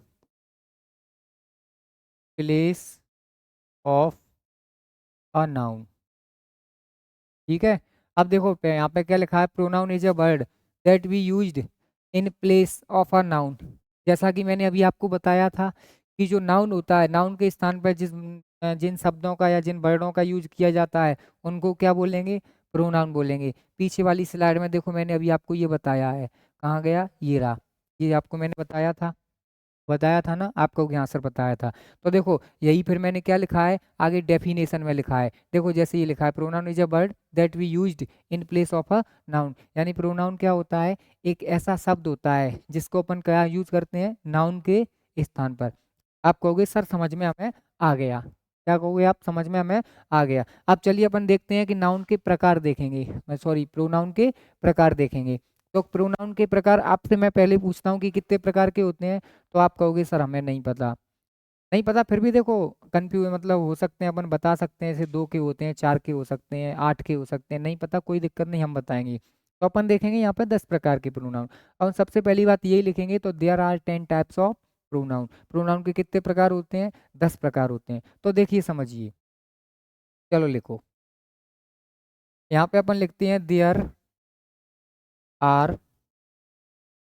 place of a noun, ठीक है। अब देखो यहाँ पे क्या लिखा है, pronoun is a word that we used in place of a noun. जैसा कि मैंने अभी आपको बताया था कि जो नाउन होता है, नाउन के स्थान पर जिन शब्दों का या जिन वर्डों का यूज किया जाता है उनको क्या बोलेंगे, प्रोनाउन बोलेंगे। पीछे वाली स्लाइड में देखो मैंने अभी आपको ये बताया है, कहाँ गया, ये रहा, ये आपको मैंने बताया था ना आपको, यहाँ सर बताया था। तो देखो यही फिर मैंने क्या लिखा है, आगे डेफिनेशन में लिखा है, देखो जैसे ये लिखा है, pronoun is a word that we used in place of a noun, यानी प्रोनाउन क्या होता है, एक ऐसा शब्द होता है जिसको अपन क्या यूज करते हैं, नाउन के स्थान पर। आप कहोगे सर समझ में हमें आ गया, क्या कहोगे आप, समझ में हमें आ गया। अब चलिए अपन देखते हैं कि नाउन के प्रकार देखेंगे, मैं सॉरी प्रोनाउन के प्रकार देखेंगे। तो प्रोनाउन के प्रकार आपसे मैं पहले पूछता हूँ कि कितने प्रकार के होते हैं, तो आप कहोगे सर हमें नहीं पता, नहीं पता, फिर भी देखो कंफ्यूज मतलब हो सकते हैं, अपन बता सकते हैं, जैसे 2 के होते हैं, 4 के हो सकते हैं, 8 के हो सकते हैं, नहीं पता कोई दिक्कत नहीं, हम बताएंगे। तो अपन देखेंगे यहाँ पे 10 प्रकार के प्रोनाउन। और सबसे पहली बात यही लिखेंगे, तो there are 10 types of pronoun, pronoun के कितने प्रकार होते हैं, 10 प्रकार होते हैं। तो देखिए समझिए, चलो लिखो, यहाँ पे अपन लिखते हैं there are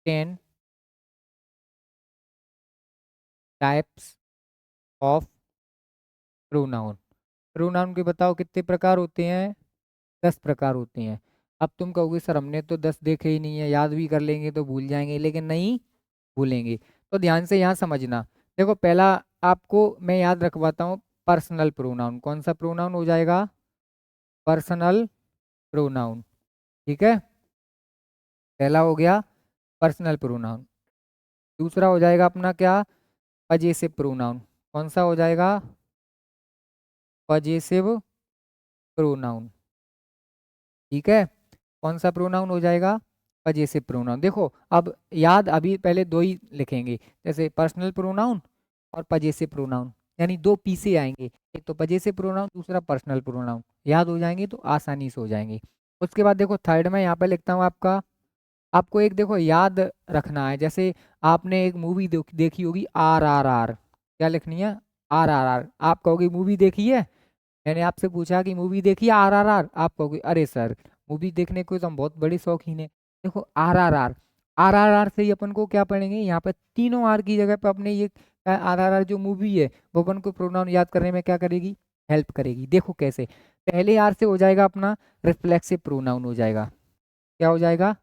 10 types of pronoun. Pronoun के बताओ कितने प्रकार होते हैं, 10 प्रकार होते हैं। अब तुम कहोगे सर हमने तो 10 देखे ही नहीं है, याद भी कर लेंगे तो भूल जाएंगे, लेकिन नहीं भूलेंगे। तो ध्यान से यहाँ समझना, देखो पहला आपको मैं याद रखवाता हूँ, पर्सनल प्रोनाउन, कौन सा प्रोनाउन हो जाएगा, पर्सनल प्रोनाउन, ठीक है। पहला हो गया पर्सनल प्रोनाउन। दूसरा हो जाएगा अपना क्या, पजेसिव प्रोनाउन, कौन सा हो जाएगा, पजेसिव प्रोनाउन, ठीक है। कौन सा प्रोनाउन हो जाएगा, पजेसिव प्रोनाउन। देखो अब याद अभी पहले 2 ही लिखेंगे, जैसे पर्सनल प्रोनाउन और पजेसिव प्रोनाउन, यानी 2 पी से आएंगे, एक तो पजेसिव प्रोनाउन, दूसरा पर्सनल प्रोनाउन, याद हो जाएंगे तो आसानी से हो जाएंगे। उसके बाद देखो थर्ड में यहाँ पे लिखता हूँ आपका, आपको एक देखो याद रखना है, जैसे आपने एक मूवी देखी होगी RRR, क्या लिखनी है, RRR। आप कहोगे मूवी देखी है, मैंने आपसे पूछा कि मूवी देखी है RRR, आप कहोगे अरे सर मूवी देखने को तो हम बहुत बड़े शौकीन है। देखो RRR, RRR से ही अपन को क्या पढ़ेंगे यहाँ पे, तीनों आर की जगह पे अपने ये RRR जो मूवी है वो अपन को प्रोनाउन याद करने में क्या करेगी, हेल्प करेगी। देखो कैसे, पहले आर से हो जाएगा अपना रिफ्लेक्सिव प्रोनाउन हो जाएगा। क्या हो जाएगा,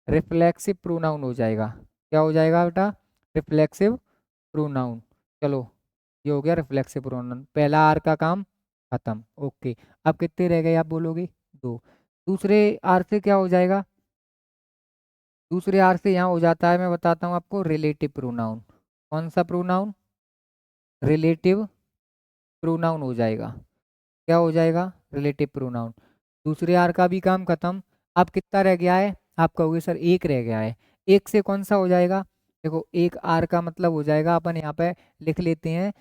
रिफ्लेक्सिव प्रोनाउन हो जाएगा। क्या हो जाएगा बेटा, रिफ्लेक्सिव प्रोनाउन। चलो ये हो गया रिफ्लेक्सिव प्रोनाउन, पहला आर का काम खत्म। ओके, अब कितने रह गए आप बोलोगे, दो। दूसरे आर से क्या हो जाएगा, दूसरे आर से यहाँ हो जाता है, मैं बताता हूँ आपको, रिलेटिव प्रोनाउन। कौन सा प्रोनाउन, रिलेटिव प्रोनाउन हो जाएगा। क्या हो जाएगा, रिलेटिव प्रोनाउन। दूसरे आर का भी काम खत्म। अब कितना रह गया है, आप कहोगे सर एक रह गया है। एक से कौन सा हो जाएगा, देखो एक आर का मतलब हो जाएगा, अपन यहाँ पे लिख लेते हैं,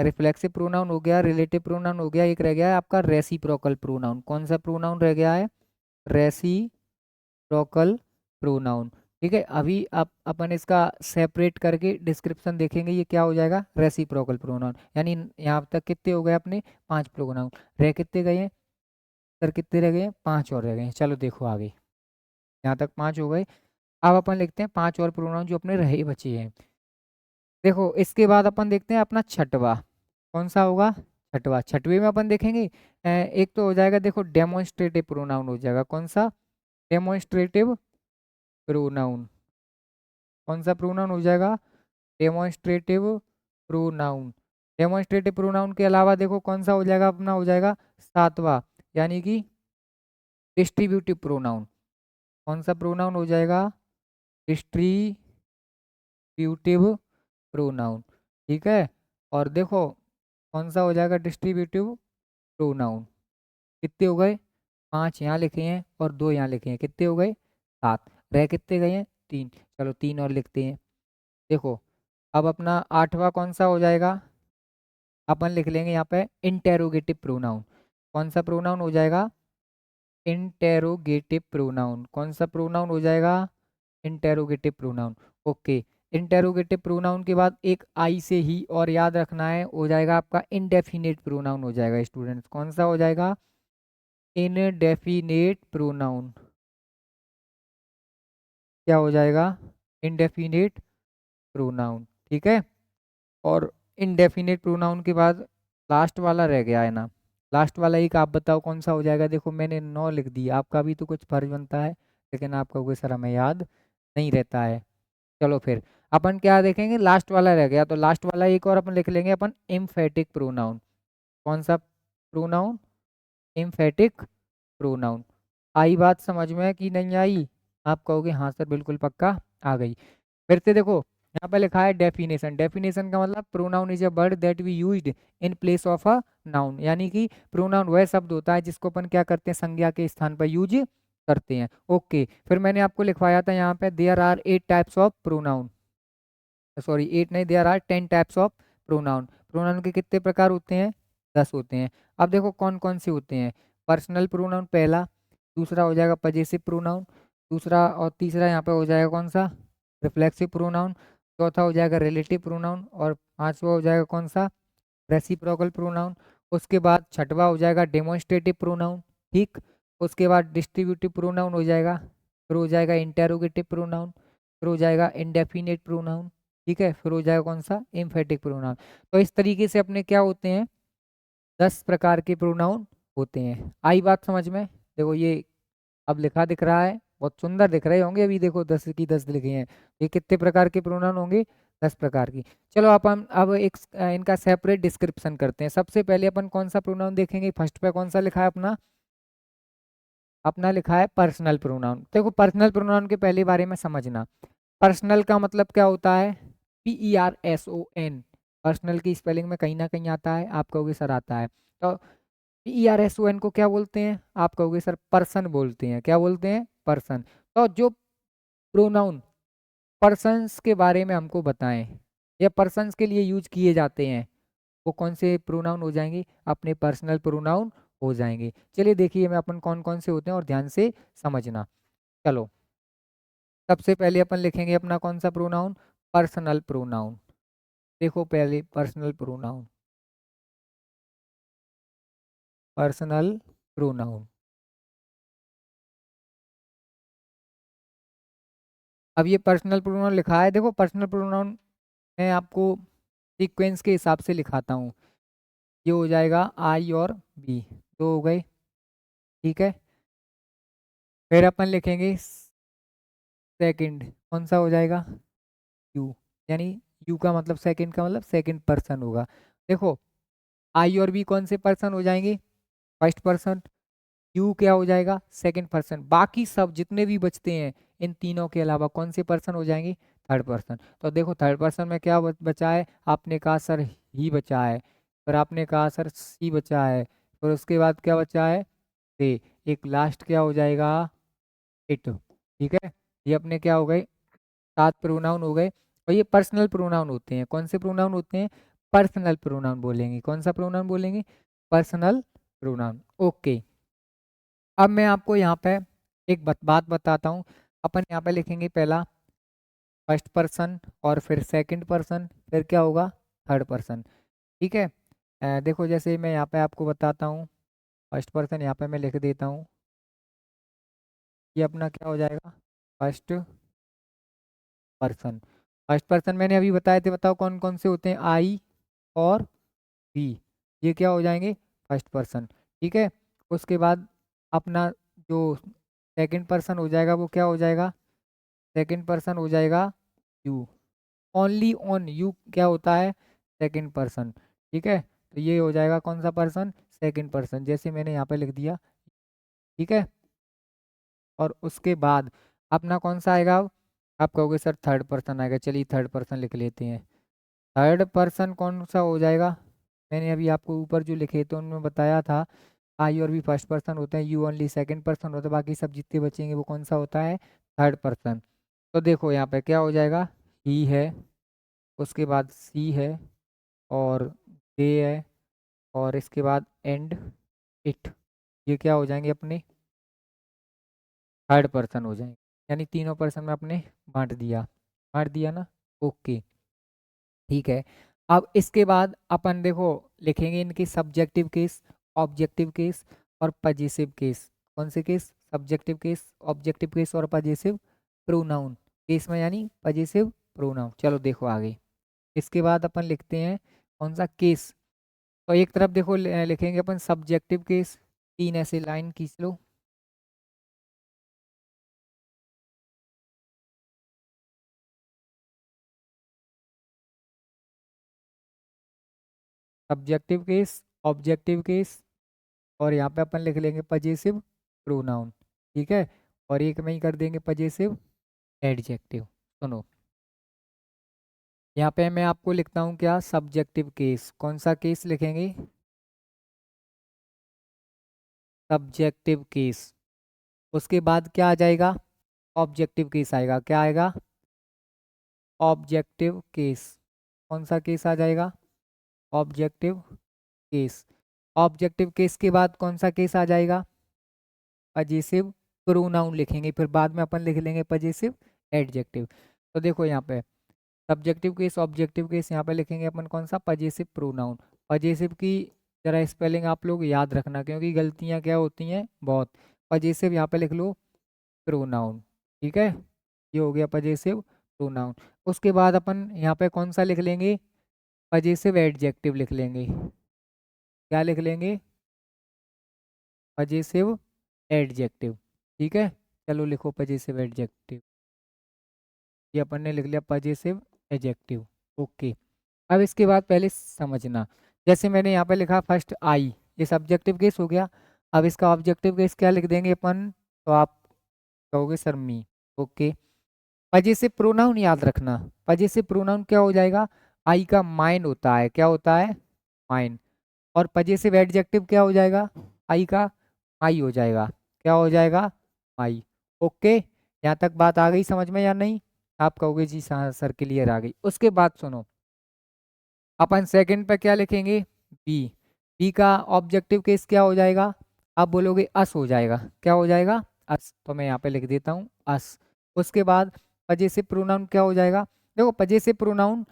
रिफ्लेक्सिव प्रोनाउन हो गया, रिलेटिव प्रोनाउन हो गया, एक रह गया है आपका रेसिप्रोकल प्रोनाउन। कौन सा प्रोनाउन रह गया है, रेसिप्रोकल प्रोनाउन। ठीक है, अभी आप अपन इसका सेपरेट करके डिस्क्रिप्शन देखेंगे, ये क्या हो जाएगा, रेसिप्रोकल प्रोनाउन। यानी यहाँ तक कितने हो गए अपने, 5 प्रोनाउन। रह कितने गए हैं सर, कितने रह गए हैं, 5 और रह गए हैं। चलो देखो आगे, यहाँ तक 5 हो गए। अब अपन लिखते हैं 5 और प्रोनाउन जो अपने रहे बचे हैं। देखो इसके बाद अपन देखते हैं अपना छठवा, कौन सा होगा, छठवा। छठवे में अपन देखेंगे एक तो हो जाएगा, देखो डेमोन्स्ट्रेटिव प्रोनाउन हो जाएगा। कौन सा, डेमोन्स्ट्रेटिव प्रोनाउन। कौन सा प्रोनाउन हो जाएगा, डेमोन्स्ट्रेटिव प्रोनाउन। डेमोन्स्ट्रेटिव प्रोनाउन के अलावा देखो कौन सा हो जाएगा अपना, हो जाएगा सातवां, यानी कि डिस्ट्रीब्यूटिव प्रोनाउन। कौन सा प्रोनाउन हो जाएगा, डिस्ट्रीब्यूटिव प्रोनाउन। ठीक है, और देखो कौन सा हो जाएगा, डिस्ट्रीब्यूटिव प्रोनाउन। कितने हो गए, 5 यहाँ लिखे हैं और 2 यहाँ लिखे हैं, कितने हो गए, 7। रह कितने गए हैं, 3। चलो 3 और लिखते हैं। देखो अब अपना आठवां कौन सा हो जाएगा, अपन लिख लेंगे यहाँ पे इंटेरोगेटिव प्रोनाउन। कौन सा प्रोनाउन हो जाएगा, इंटेरोगेटिव प्रोनाउन। कौन सा प्रोनाउन हो जाएगा, interrogative pronoun. Okay, interrogative pronoun के बाद एक आई से ही और याद रखना है, हो जाएगा आपका इनडेफिनेट प्रोनाउन हो जाएगा स्टूडेंट्स। कौन सा हो जाएगा, इनडेफिनेट प्रोनाउन। क्या हो जाएगा, इनडेफिनेट प्रोनाउन। ठीक है, और इनडेफिनेट प्रोनाउन के बाद लास्ट वाला रह गया है ना, लास्ट वाला एक आप बताओ कौन सा हो जाएगा। देखो मैंने 9 लिख दिया, आपका भी तो कुछ फर्ज बनता है, लेकिन आपका कोई सर हमें याद नहीं रहता है। चलो फिर अपन क्या देखेंगे, लास्ट वाला रह गया, तो लास्ट वाला एक और अपन लिख लेंगे अपन, एम्फेटिक प्रोनाउन। कौन सा प्रोनाउन, एम्फेटिक प्रोनाउन। आई बात समझ में कि नहीं आई, आप कहोगे हाँ सर बिल्कुल पक्का आ गई। फिर से देखो यहाँ पे लिखा है डेफिनेशन। डेफिनेशन का मतलब pronoun is a word that we used in place of a noun, यानी कि प्रोनाउन वह शब्द होता है जिसको अपन क्या करते हैं, संज्ञा के स्थान पर यूज करते हैं। ओके, फिर मैंने आपको लिखवाया था यहाँ पे, there are 8 types of pronoun, sorry 8 नहीं, there are 10 types of pronoun. Pronoun के कितने प्रकार होते हैं, 10 होते हैं। अब देखो कौन कौन से होते हैं, पर्सनल प्रोनाउन पहला, दूसरा हो जाएगा पजेसिव प्रोनाउन, दूसरा और तीसरा यहाँ पे हो जाएगा कौन सा, रिफ्लेक्सिव प्रोनाउन, चौथा हो जाएगा रिलेटिव प्रोनाउन, और पांचवा हो जाएगा कौन सा, रेसिप्रोकल प्रोनाउन। उसके बाद छठवा हो जाएगा डेमोन्स्ट्रेटिव प्रोनाउन। ठीक, उसके बाद डिस्ट्रीब्यूटिव प्रोनाउन हो जाएगा, फिर हो जाएगा इंटेरोगेटिव प्रोनाउन, फिर हो जाएगा इंडेफिनिट प्रोनाउन। ठीक है, फिर हो जाएगा कौन सा, एम्फेटिक प्रोनाउन। तो इस तरीके से अपने क्या होते हैं, 10 प्रकार के प्रोनाउन होते हैं। आई बात समझ में, देखो ये अब लिखा दिख रहा है, बहुत सुंदर दिख रहे होंगे अभी, देखो 10 की 10 लिखे हैं। ये कितने प्रकार के प्रोनाउन होंगे, 10 प्रकार की। चलो अपन अब एक इनका सेपरेट डिस्क्रिप्शन करते हैं। सबसे पहले अपन कौन सा प्रोनाउन देखेंगे, फर्स्ट पे कौन सा लिखा है अपना, अपना लिखा है पर्सनल प्रोनाउन। देखो पर्सनल प्रोनाउन के पहले बारे में समझना, पर्सनल का मतलब क्या होता है, PERSON। पर्सनल की स्पेलिंग में कहीं ना कहीं आता है, आप कहोगे सर आता है, तो PERSON को क्या बोलते हैं, आप कहोगे सर पर्सन बोलते हैं। क्या बोलते हैं, पर्सन। तो जो प्रोनाउन पर्सन्स के बारे में हमको बताएं या पर्सन्स के लिए यूज किए जाते हैं, वो कौन से प्रोनाउन हो जाएंगे, अपने पर्सनल प्रोनाउन हो जाएंगे। चलिए देखिए मैं अपन कौन कौन से होते हैं और ध्यान से समझना। चलो सबसे पहले अपन लिखेंगे अपना कौन सा प्रोनाउन, पर्सनल प्रोनाउन। देखो पहले पर्सनल प्रोनाउन, पर्सनल प्रोनाउन। अब ये पर्सनल प्रोनाउन लिखा है, देखो पर्सनल प्रोनाउन मैं आपको सीक्वेंस के हिसाब से लिखाता हूँ। ये हो जाएगा आई और बी, दो हो गए, ठीक है। फिर अपन लिखेंगे सेकंड, कौन सा हो जाएगा, यू, यानी यू का मतलब सेकंड का मतलब सेकंड पर्सन होगा। देखो आई और बी कौन से पर्सन हो जाएंगे, फर्स्ट पर्सन। यू क्या हो जाएगा, सेकंड पर्सन। बाकी सब जितने भी बचते हैं इन तीनों के अलावा कौन से पर्सन हो जाएंगे, थर्ड पर्सन। तो देखो थर्ड पर्सन में क्या बचा है, आपने कहा सर ही बचा है, फिर आपने कहा सर सी बचा है, फिर उसके बाद क्या बचा है, दे, एक लास्ट क्या हो जाएगा, इट, ठीक है। ये अपने क्या हो गए, 7 प्रोनाउन हो गए। और ये पर्सनल प्रोनाउन होते हैं, कौन से प्रोनाउन होते हैं, पर्सनल प्रोनाउन बोलेंगे। कौन सा प्रोनाउन बोलेंगे, पर्सनल प्रोनाउन। ओके, अब मैं आपको यहाँ पे एक बात बताता हूँ। अपन यहाँ पे लिखेंगे पहला फर्स्ट पर्सन, और फिर सेकंड पर्सन, फिर क्या होगा, थर्ड पर्सन, ठीक है। देखो जैसे मैं यहाँ पे आपको बताता हूँ, फर्स्ट पर्सन यहाँ पे मैं लिख देता हूँ, ये अपना क्या हो जाएगा, फर्स्ट पर्सन। फर्स्ट पर्सन मैंने अभी बताए थे, बताओ कौन कौन से होते हैं, आई और बी, ये क्या हो जाएंगे, फर्स्ट पर्सन, ठीक है। उसके बाद अपना जो सेकंड पर्सन हो जाएगा वो क्या हो जाएगा, सेकंड पर्सन हो जाएगा यू, ओनली ऑन यू क्या होता है, सेकंड पर्सन, ठीक है। तो ये हो जाएगा कौन सा पर्सन, सेकंड पर्सन, जैसे मैंने यहाँ पे लिख दिया, ठीक है। और उसके बाद अपना कौन सा आएगा, अब आप कहोगे सर थर्ड पर्सन आएगा, चलिए थर्ड पर्सन लिख लेते हैं। थर्ड पर्सन कौन सा हो जाएगा, मैंने अभी आपको ऊपर जो लिखे थे उनमें बताया था, आई और भी फर्स्ट पर्सन होते हैं, यू ओनली सेकंड पर्सन होता है, बाकी सब जितने बचेंगे वो कौन सा होता है, थर्ड पर्सन। तो देखो यहाँ पे क्या हो जाएगा, ही है, उसके बाद सी है, और दे है, और इसके बाद एंड, इट, ये क्या हो जाएंगे अपने, थर्ड पर्सन हो जाएंगे। यानी तीनों पर्सन में अपने बांट दिया ना, ओके, ठीक है। अब इसके बाद अपन देखो लिखेंगे इनकी सब्जेक्टिव केस, ऑब्जेक्टिव केस और पजेसिव केस। कौन से case, subjective case, objective case और पजेसिव प्रोनाउन। केस में यानी पजेसिव प्रोनाउन। चलो देखो आगे, इसके बाद अपन लिखते हैं कौन सा केस। तो एक तरफ देखो लिखेंगे अपन सब्जेक्टिव केस, तीन ऐसे लाइन खींच लो, सब्जेक्टिव केस, ऑब्जेक्टिव केस, और यहाँ पे अपन लिख लेंगे पजेसिव प्रोनाउन, ठीक है। और एक में ही कर देंगे पजेसिव एडजेक्टिव। सुनो, यहाँ पे मैं आपको लिखता हूँ क्या, सब्जेक्टिव केस। कौन सा केस लिखेंगे, सब्जेक्टिव केस। उसके बाद क्या आ जाएगा, ऑब्जेक्टिव केस आएगा, क्या आएगा, ऑब्जेक्टिव केस। कौन सा केस आ जाएगा, ऑब्जेक्टिव केस। ऑब्जेक्टिव केस के बाद कौन सा केस आ जाएगा, पजेसिव प्रोनाउन लिखेंगे, फिर बाद में अपन लिख लेंगे पजेसिव एडजेक्टिव। तो देखो यहाँ पे सब्जेक्टिव केस, ऑब्जेक्टिव केस, यहाँ पे लिखेंगे अपन कौन सा, पजेसिव प्रोनाउन। पजेसिव की जरा स्पेलिंग आप लोग याद रखना, क्योंकि गलतियाँ क्या होती हैं बहुत। पजेसिव यहाँ पे लिख लो प्रोनाउन, ठीक है। ये हो गया पजेसिव प्रोनाउन। उसके बाद अपन यहाँ पे कौन सा लिख लेंगे, पजेसिव एडजेक्टिव लिख लेंगे। क्या लिख लेंगे, पजेसिव एडजेक्टिव, ठीक है। चलो लिखो पजेसिव एडजेक्टिव, ये अपन ने लिख लिया पजेसिव एडजेक्टिव, ओके। अब इसके बाद पहले समझना, जैसे मैंने यहाँ पे लिखा फर्स्ट आई, ये सब्जेक्टिव केस हो गया। अब इसका ऑब्जेक्टिव केस क्या लिख देंगे अपन, तो आप कहोगे सर मी, ओके। पजेसिव प्रोनाउन याद रखना, पजेसिव प्रोनाउन क्या हो जाएगा, आई का माइन होता है, क्या होता है, माइन। और पजेसिव एडजेक्टिव क्या हो जाएगा, आई का माई हो जाएगा, क्या हो जाएगा, माई, ओके। यहाँ तक बात आ गई समझ में या नहीं, आप कहोगे जी सर क्लियर आ गई। उसके बाद सुनो, अपन सेकंड पे क्या लिखेंगे, बी। बी का ऑब्जेक्टिव केस क्या हो जाएगा, आप बोलोगे अस हो जाएगा, क्या हो जाएगा, अस, तो मैं यहाँ पे लिख देता हूँ अस। उसके बाद पजेसिव प्रोनाउन क्या हो जाएगा, देखो पजेसिव प्रोनाउन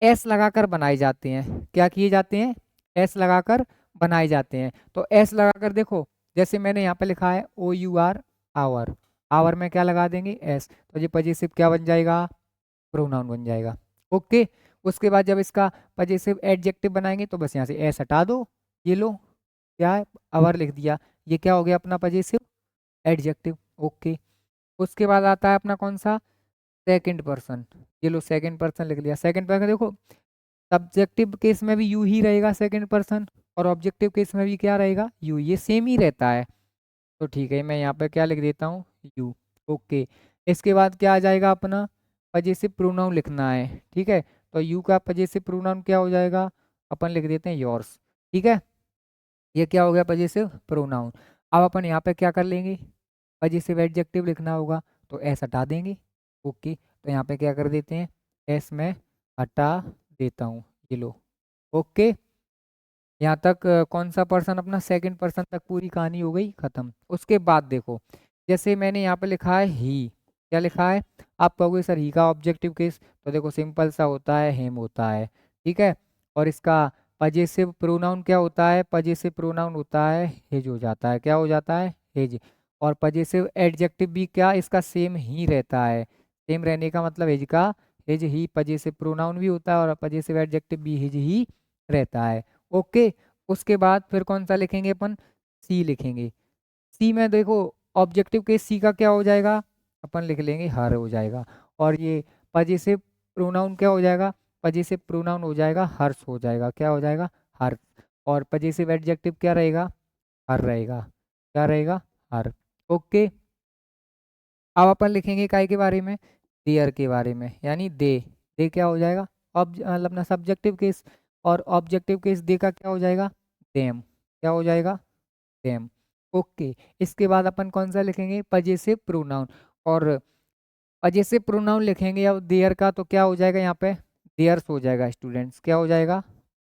एस लगाकर बनाए जाते हैं। क्या किए जाते हैं? एस लगाकर बनाए जाते हैं। तो एस लगाकर देखो, जैसे मैंने यहाँ पे लिखा है OUR, आवर। आवर में क्या लगा देंगे? एस। तो ये पजेसिव क्या बन जाएगा? प्रोनाउन बन जाएगा। ओके। उसके बाद जब इसका पजेसिव एडजेक्टिव बनाएंगे तो बस यहाँ से एस हटा दो। ये लो, क्या है? आवर लिख दिया। ये क्या हो गया अपना पजेसिव एडजेक्टिव। ओके। उसके बाद आता है अपना कौन सा? Second person. ये लो, सेकंड पर्सन लिख लिया। सेकंड पर्सन देखो, सब्जेक्टिव केस में भी यू ही रहेगा सेकंड पर्सन, और ऑब्जेक्टिव केस में भी क्या रहेगा? यू। ये सेम ही रहता है। तो ठीक है, मैं यहाँ पे क्या लिख देता हूँ? यू। ओके। इसके बाद क्या आ जाएगा अपना? पजेसिव प्रोनाउन लिखना है। ठीक है, तो यू का पजेसिव प्रोनाउन क्या हो जाएगा? अपन लिख देते हैं योर्स। ठीक है, ये क्या हो गया? Possessive pronoun. अब अपन यहाँ पे क्या कर लेंगे? पजेसिव एडजेक्टिव लिखना होगा, तो एस हटा देंगे। ओके, तो यहाँ पे क्या कर देते हैं? एस में हटा देता हूँ। ये लो। ओके। यहाँ तक कौन सा पर्सन? अपना सेकंड पर्सन तक पूरी कहानी हो गई खत्म। उसके बाद देखो, जैसे मैंने यहाँ पे लिखा है ही। क्या लिखा है? आप कहोगे सर ही का ऑब्जेक्टिव केस, तो देखो सिंपल सा होता है, हेम होता है। ठीक है, और इसका पजेसिव प्रोनाउन क्या होता है? पजेसिव प्रोनाउन होता है हिज हो जाता है। क्या हो जाता है? हिज। और पजेसिव एडजेक्टिव भी क्या इसका सेम ही रहता है। सेम रहने का मतलब हिज का हिज ही पजेसिव प्रोनाउन भी होता है, और पजेसिव एडजेक्टिव भी हिज ही रहता है। ओके। उसके बाद फिर कौन सा लिखेंगे अपन? सी लिखेंगे। सी में देखो, ऑब्जेक्टिव केस सी का क्या हो जाएगा? अपन लिख लेंगे हर हो जाएगा। और ये पजेसिव प्रोनाउन क्या हो जाएगा? पजेसिव प्रोनाउन हो जाएगा हर्ष हो जाएगा। क्या हो जाएगा? हर्ष। और पजेसिव एडजेक्टिव क्या रहेगा? हर रहेगा। क्या रहेगा? हर। ओके। अब अपन लिखेंगे काय के बारे में? देयर के बारे में, यानी दे। दे क्या हो जाएगा? मतलब ना सब्जेक्टिव केस। और ऑब्जेक्टिव केस दे का क्या हो जाएगा? देम। क्या हो जाएगा? देम। ओके। इसके बाद अपन कौन सा लिखेंगे? Possessive pronoun. और पजेसिव प्रोनाउन लिखेंगे अब देयर का, तो क्या हो जाएगा यहाँ पे? देयर्स हो जाएगा स्टूडेंट्स। क्या हो जाएगा?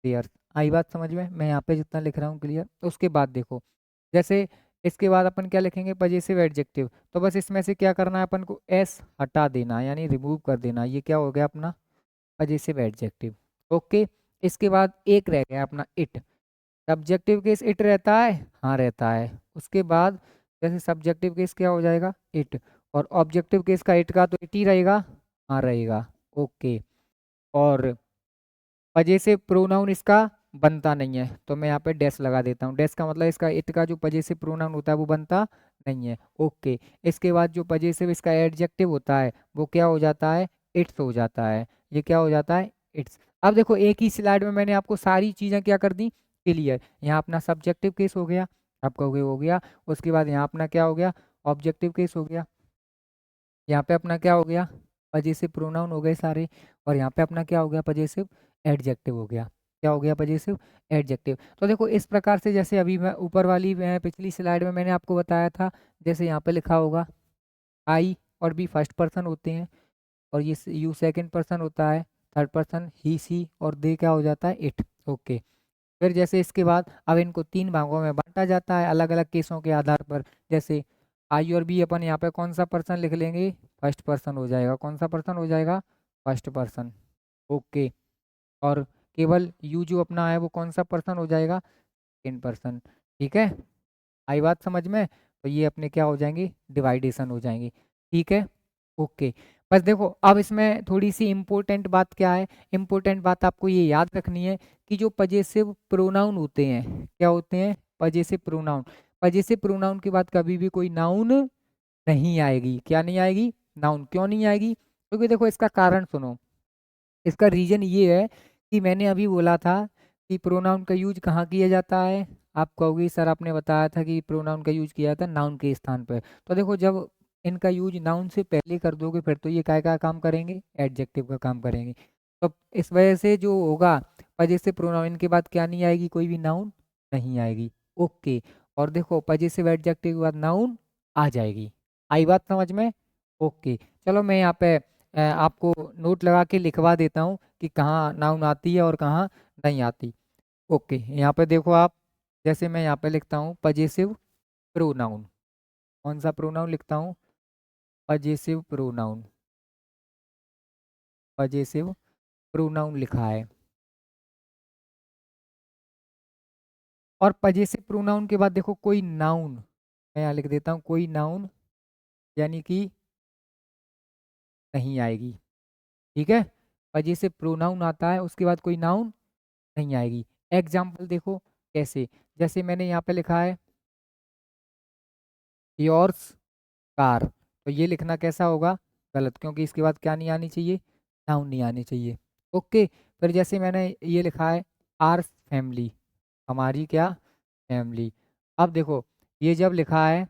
देयर्स। आई बात समझ में? मैं यहाँ पे जितना लिख रहा हूँ क्लियर। उसके बाद देखो, जैसे इसके बाद अपन क्या लिखेंगे? Possessive adjective. तो बस इसमें से क्या करना है अपन को? एस हटा देना, यानी रिमूव कर देना। ये क्या हो गया अपना? Possessive adjective. ओके। इसके बाद एक रह गया अपना इट। सब्जेक्टिव केस इट रहता है? हाँ रहता है। उसके बाद जैसे सब्जेक्टिव केस क्या हो जाएगा? इट। और ऑब्जेक्टिव केस का इट का तो इट ही रहेगा। हाँ रहेगा। ओके। और पजेसिव प्रोनाउन इसका बनता नहीं है, तो मैं यहाँ पे डैश लगा देता हूँ। डैश का मतलब इसका इट का जो पजेसिव प्रोनाउन होता है वो बनता नहीं है। ओके। इसके बाद जो पजेसिव इसका एडजेक्टिव होता है वो क्या हो जाता है? इट्स हो जाता है। ये क्या हो जाता है? इट्स। अब देखो, एक ही स्लाइड में मैंने आपको सारी चीज़ें क्या कर दी? क्लियर। यहाँ अपना सब्जेक्टिव केस हो गया, आप कहोगे हो गया। उसके बाद यहाँ अपना क्या हो गया? ऑब्जेक्टिव केस हो गया। यहाँ पे अपना क्या हो गया? पजेसिव प्रोनाउन हो गए सारे। और यहाँ पे अपना क्या हो गया? पजेसिव एडजेक्टिव हो गया। क्या हो गया? Possessive adjective. तो देखो इस प्रकार से, जैसे अभी मैं ऊपर वाली पिछली स्लाइड में मैंने आपको बताया था, जैसे यहाँ पे लिखा होगा आई और बी फर्स्ट पर्सन होते हैं, और ये यू सेकंड पर्सन होता है, थर्ड पर्सन ही सी, और दे क्या हो जाता है? इट। ओके। फिर जैसे इसके बाद अब इनको तीन भागों में बांटा जाता है अलग अलग केसों के आधार पर। जैसे आई और बी, अपन यहाँ पे कौन सा पर्सन लिख लेंगे? फर्स्ट पर्सन हो जाएगा। कौन सा पर्सन हो जाएगा? First person. ओके। और केवल यू जो अपना है वो कौन सा पर्सन हो जाएगा? Second person. ठीक है, आई बात समझ में? तो ये अपने क्या हो जाएंगी? डिवाइडेशन हो जाएंगी। ठीक है। ओके। बस देखो, अब इसमें थोड़ी सी इम्पोर्टेंट बात क्या है? इम्पोर्टेंट बात आपको ये याद रखनी है कि जो पजेसिव प्रोनाउन होते हैं, क्या होते हैं? Possessive pronoun. पजेसिव प्रोनाउन के बाद कभी भी कोई नाउन नहीं आएगी। क्या नहीं आएगी? नाउन। क्यों नहीं आएगी? क्योंकि देखो इसका कारण सुनो। इसका रीजन ये है कि मैंने अभी बोला था कि प्रोनाउन का यूज कहाँ किया जाता है। आप कहोगे सर आपने बताया था कि प्रोनाउन का यूज किया जाता है नाउन के स्थान पर। तो देखो, जब इनका यूज नाउन से पहले कर दोगे फिर तो ये काय का काम करेंगे? एडजेक्टिव का काम करेंगे। तो इस वजह से जो होगा, पजेसिव प्रोनाउन इनके बाद क्या नहीं आएगी? कोई भी नाउन नहीं आएगी। ओके। और देखो पजेसिव एडजेक्टिव के बाद नाउन आ जाएगी। आई बात समझ में? ओके। चलो मैं यहाँ पे आपको नोट लगा के लिखवा देता हूँ कि कहाँ नाउन आती है और कहाँ नहीं आती। ओके, यहाँ पे देखो आप, जैसे मैं यहाँ पे लिखता हूँ पजेसिव प्रोनाउन। कौन सा प्रोनाउन लिखता हूँ? Possessive pronoun. पजेसिव प्रोनाउन लिखा है। और पजेसिव प्रोनाउन के बाद देखो कोई नाउन, मैं यहाँ लिख देता हूँ कोई नाउन, यानी कि नहीं आएगी। ठीक है, पजेसिव प्रोनाउन आता है उसके बाद कोई नाउन नहीं आएगी। एग्जाम्पल देखो कैसे, जैसे मैंने यहाँ पे लिखा है योर्स कार, तो ये लिखना कैसा होगा, गलत, क्योंकि इसके बाद क्या नहीं आनी चाहिए, नाउन नहीं आनी चाहिए। ओके, फिर जैसे मैंने ये लिखा है आर फैमिली, हमारी क्या फैमिली। अब देखो ये जब लिखा है,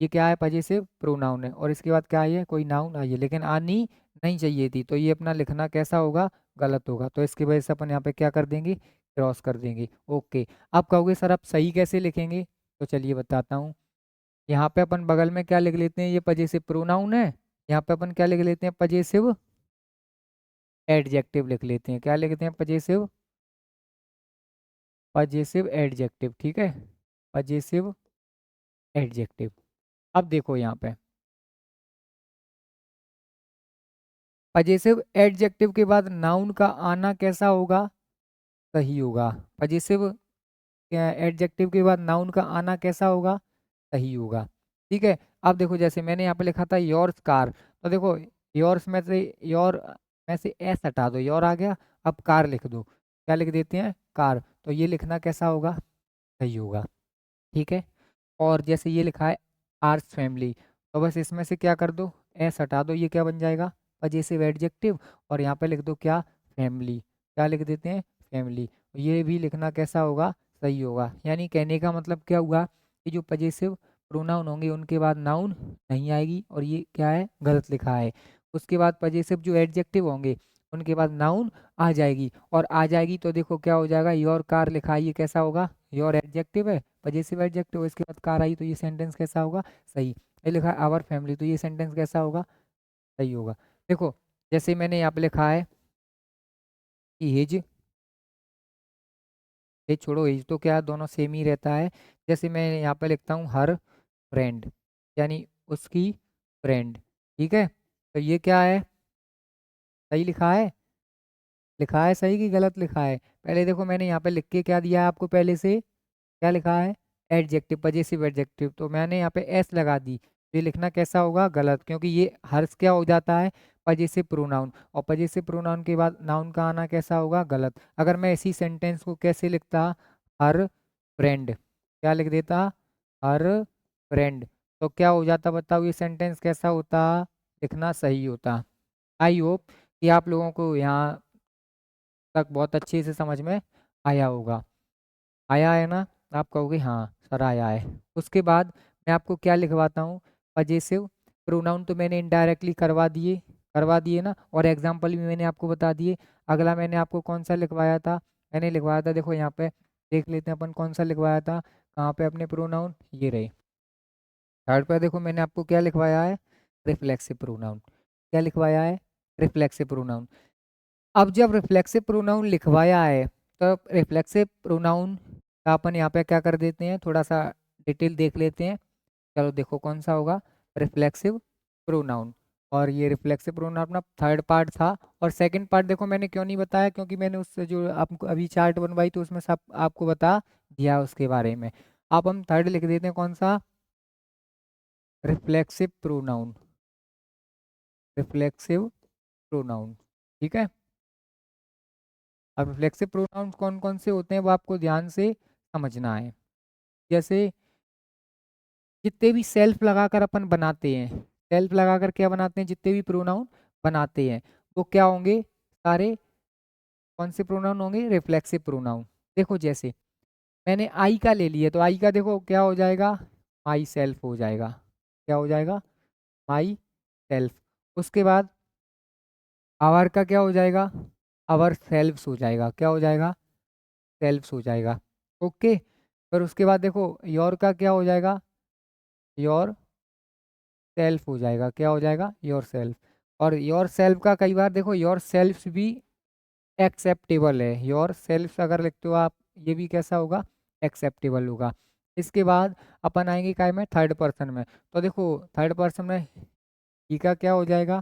ये क्या है, पजेसिव प्रोनाउन है, और इसके बाद क्या है, कोई नाउन आई है, लेकिन आनी नहीं चाहिए थी, तो ये अपना लिखना कैसा होगा, गलत होगा। तो इसकी वजह से अपन यहाँ पे क्या कर देंगे, क्रॉस कर देंगे। ओके, आप कहोगे सर आप सही कैसे लिखेंगे, तो चलिए बताता हूँ। यहाँ पे अपन बगल में क्या लिख लेते हैं, ये पजेसिव प्रोनाउन है, यहाँ पे अपन क्या लिख लेते हैं, पजेसिव एडजेक्टिव लिख लेते हैं। क्या लिखते हैं, पजेसिव, पजेसिव एडजेक्टिव। ठीक है, पजेसिव एडजेक्टिव। अब देखो यहाँ पे पजेसिव एडजेक्टिव के बाद नाउन का आना कैसा होगा, सही होगा। पजेसिव एडजेक्टिव के बाद नाउन का आना कैसा होगा, सही होगा। ठीक है, अब देखो जैसे मैंने यहाँ पे लिखा था योर्स कार, तो देखो योर्स में से योर में से एस हटा दो, योर आ गया, अब कार लिख दो, क्या लिख देते हैं, कार, तो ये लिखना कैसा होगा, सही होगा। ठीक है, और जैसे ये लिखा है आर्स फैमिली, तो बस इसमें से क्या कर दो, एस हटा दो, ये क्या बन जाएगा, पजेसिव एडजेक्टिव, और यहाँ पे लिख दो क्या, फैमिली, क्या लिख देते हैं, फैमिली, ये भी लिखना कैसा होगा, सही होगा। यानी कहने का मतलब क्या हुआ कि जो पजेसिव प्रोनाउन होंगे उनके बाद नाउन नहीं आएगी, और ये क्या है, गलत लिखा है। उसके बाद पजेसिव जो एडजेक्टिव होंगे उनके बाद नाउन आ जाएगी, और आ जाएगी तो देखो क्या हो जाएगा, योर कार लिखा है, ये कैसा होगा, योर एडजेक्टिव है, पजेसिव एडजेक्टिव, इसके बाद कार आई तो ये सेंटेंस कैसा होगा, सही। ये लिखा है आवर फैमिली, तो ये सेंटेंस कैसा होगा, सही होगा। देखो जैसे मैंने यहाँ पे लिखा है कि हिज, हिज छोड़ो, हिज तो क्या है, दोनों सेम ही रहता है। जैसे मैं यहाँ पे लिखता हूँ हर फ्रेंड, यानी उसकी फ्रेंड। ठीक है, तो ये क्या है, सही लिखा है सही कि गलत लिखा है, पहले देखो मैंने यहाँ पे लिख के क्या दिया है आपको, पहले से क्या लिखा है, एडजेक्टिव, पजेसिव एडजेक्टिव, तो मैंने यहाँ पे एस लगा दी, तो ये लिखना कैसा होगा, गलत, क्योंकि ये हर्ष क्या हो जाता है, पजेसिव प्रोनाउन, और पजेसिव प्रोनाउन के बाद नाउन का आना कैसा होगा, गलत। अगर मैं इसी सेंटेंस को कैसे लिखता, हर फ्रेंड, क्या लिख देता, हर फ्रेंड, तो क्या हो जाता बताओ, ये सेंटेंस कैसा होता, लिखना सही होता। आई होप कि आप लोगों को यहाँ तक बहुत अच्छे से समझ में आया होगा। आया है ना, आप कहोगे हाँ सर आया है। उसके बाद मैं आपको क्या लिखवाता हूँ, पजेसिव प्रोनाउन तो मैंने इनडायरेक्टली करवा दिए ना, और एग्जाम्पल भी मैंने आपको बता दिए। अगला मैंने आपको कौन सा लिखवाया था, मैंने लिखवाया था, देखो यहाँ पे देख लेते हैं अपन कौन सा लिखवाया था, कहाँ पे अपने प्रोनाउन, ये रहे। थर्ड पर देखो मैंने आपको क्या लिखवाया है, रिफ्लेक्सिव प्रोनाउन, क्या लिखवाया है, रिफ्लेक्सिव प्रोनाउन। अब जब रिफ्लेक्सिव प्रोनाउन लिखवाया है, तो रिफ्लेक्सिव प्रोनाउन का अपन यहाँ पे क्या कर देते हैं, थोड़ा सा डिटेल देख लेते हैं। चलो देखो कौन सा होगा, रिफ्लेक्सिव प्रोनाउन, और ये रिफ्लेक्सिव प्रोनाउन अपना थर्ड पार्ट था। और सेकंड पार्ट देखो मैंने क्यों नहीं बताया, क्योंकि मैंने उससे जो आपको अभी चार्ट बनवाई तो उसमें सब आपको बता दिया उसके बारे में। अब हम थर्ड लिख देते हैं कौन सा, रिफ्लेक्सिव प्रोनाउन, रिफ्लेक्सिव प्रोनाउन। ठीक है, अब रिफ्लेक्सिव प्रोनाउन कौन कौन से होते हैं वो आपको ध्यान से समझना है। जैसे जितने भी सेल्फ लगाकर अपन बनाते हैं, सेल्फ लगाकर क्या बनाते हैं, जितने भी प्रोनाउन बनाते हैं वो क्या होंगे, सारे कौन से प्रोनाउन होंगे, रिफ्लेक्सिव प्रोनाउन। देखो जैसे मैंने आई का ले लिया, तो आई का देखो क्या हो जाएगा, माई सेल्फ हो जाएगा, क्या हो जाएगा, माई सेल्फ। उसके बाद आवर का क्या हो जाएगा, आवर सेल्फ्स हो जाएगा, क्या हो जाएगा, सेल्फ्स हो जाएगा। ओके, फिर उसके बाद देखो योर का क्या हो जाएगा, योर सेल्फ हो जाएगा, क्या हो जाएगा, योर सेल्फ। और योर सेल्फ का कई बार देखो योर सेल्फ भी एक्सेप्टेबल है, योर सेल्फ अगर लिखते हो आप, ये भी कैसा होगा, एक्सेप्टेबल होगा। इसके बाद अपन आएंगे काय में, थर्ड पर्सन में, तो देखो थर्ड पर्सन में ही का क्या हो जाएगा,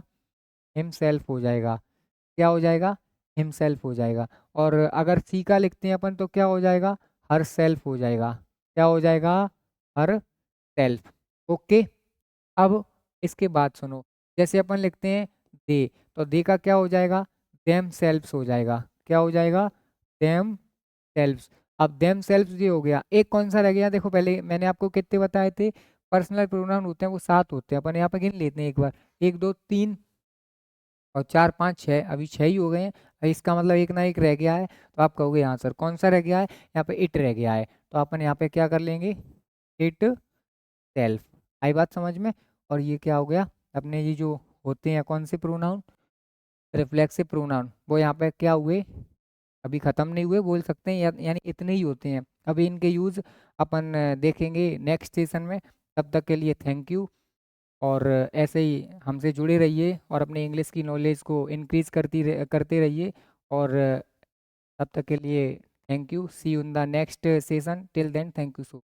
हिम सेल्फ हो जाएगा, क्या हो जाएगा, हिमसेल्फ हो जाएगा। और अगर सी का लिखते हैं अपन तो क्या हो जाएगा, हर सेल्फ हो जाएगा। क्या हो जाएगा, हर सेल्फ। ओके। अब इसके बाद सुनो, जैसे अपन लिखते हैं दे, तो दे का क्या हो जाएगा, देम सेल्फ्स हो जाएगा। क्या हो जाएगा, देम सेल्फ्स। अब देम सेल्फ्स ये हो गया। एक कौन सा रह गया, देखो पहले मैंने आपको कितने बताए थे, पर्सनल प्रोनाउन होते हैं वो 7 होते हैं, अपन यहाँ पे गिन लेते हैं एक बार। 1 2 3 और 4 5 6, अभी 6 ही हो गए हैं। इसका मतलब एक ना एक रह गया है, तो आप कहोगे हाँ सर कौन सा रह गया है, यहाँ पे इट रह गया है, तो अपन यहाँ पे क्या कर लेंगे, इट सेल्फ। आई बात समझ में। और ये क्या हो गया, अपने ये जो होते हैं कौन से प्रोनाउन, रिफ्लेक्सिव प्रोनाउन, वो यहाँ पे क्या हुए, अभी ख़त्म नहीं हुए बोल सकते हैं, यानी इतने ही होते हैं। अभी इनके यूज़ अपन देखेंगे नेक्स्ट सेशन में। तब तक के लिए थैंक यू। और ऐसे ही हमसे जुड़े रहिए और अपने इंग्लिश की नॉलेज को इंक्रीज करते रहिए। और तब तक के लिए thank you, see you in the next session, till then thank you so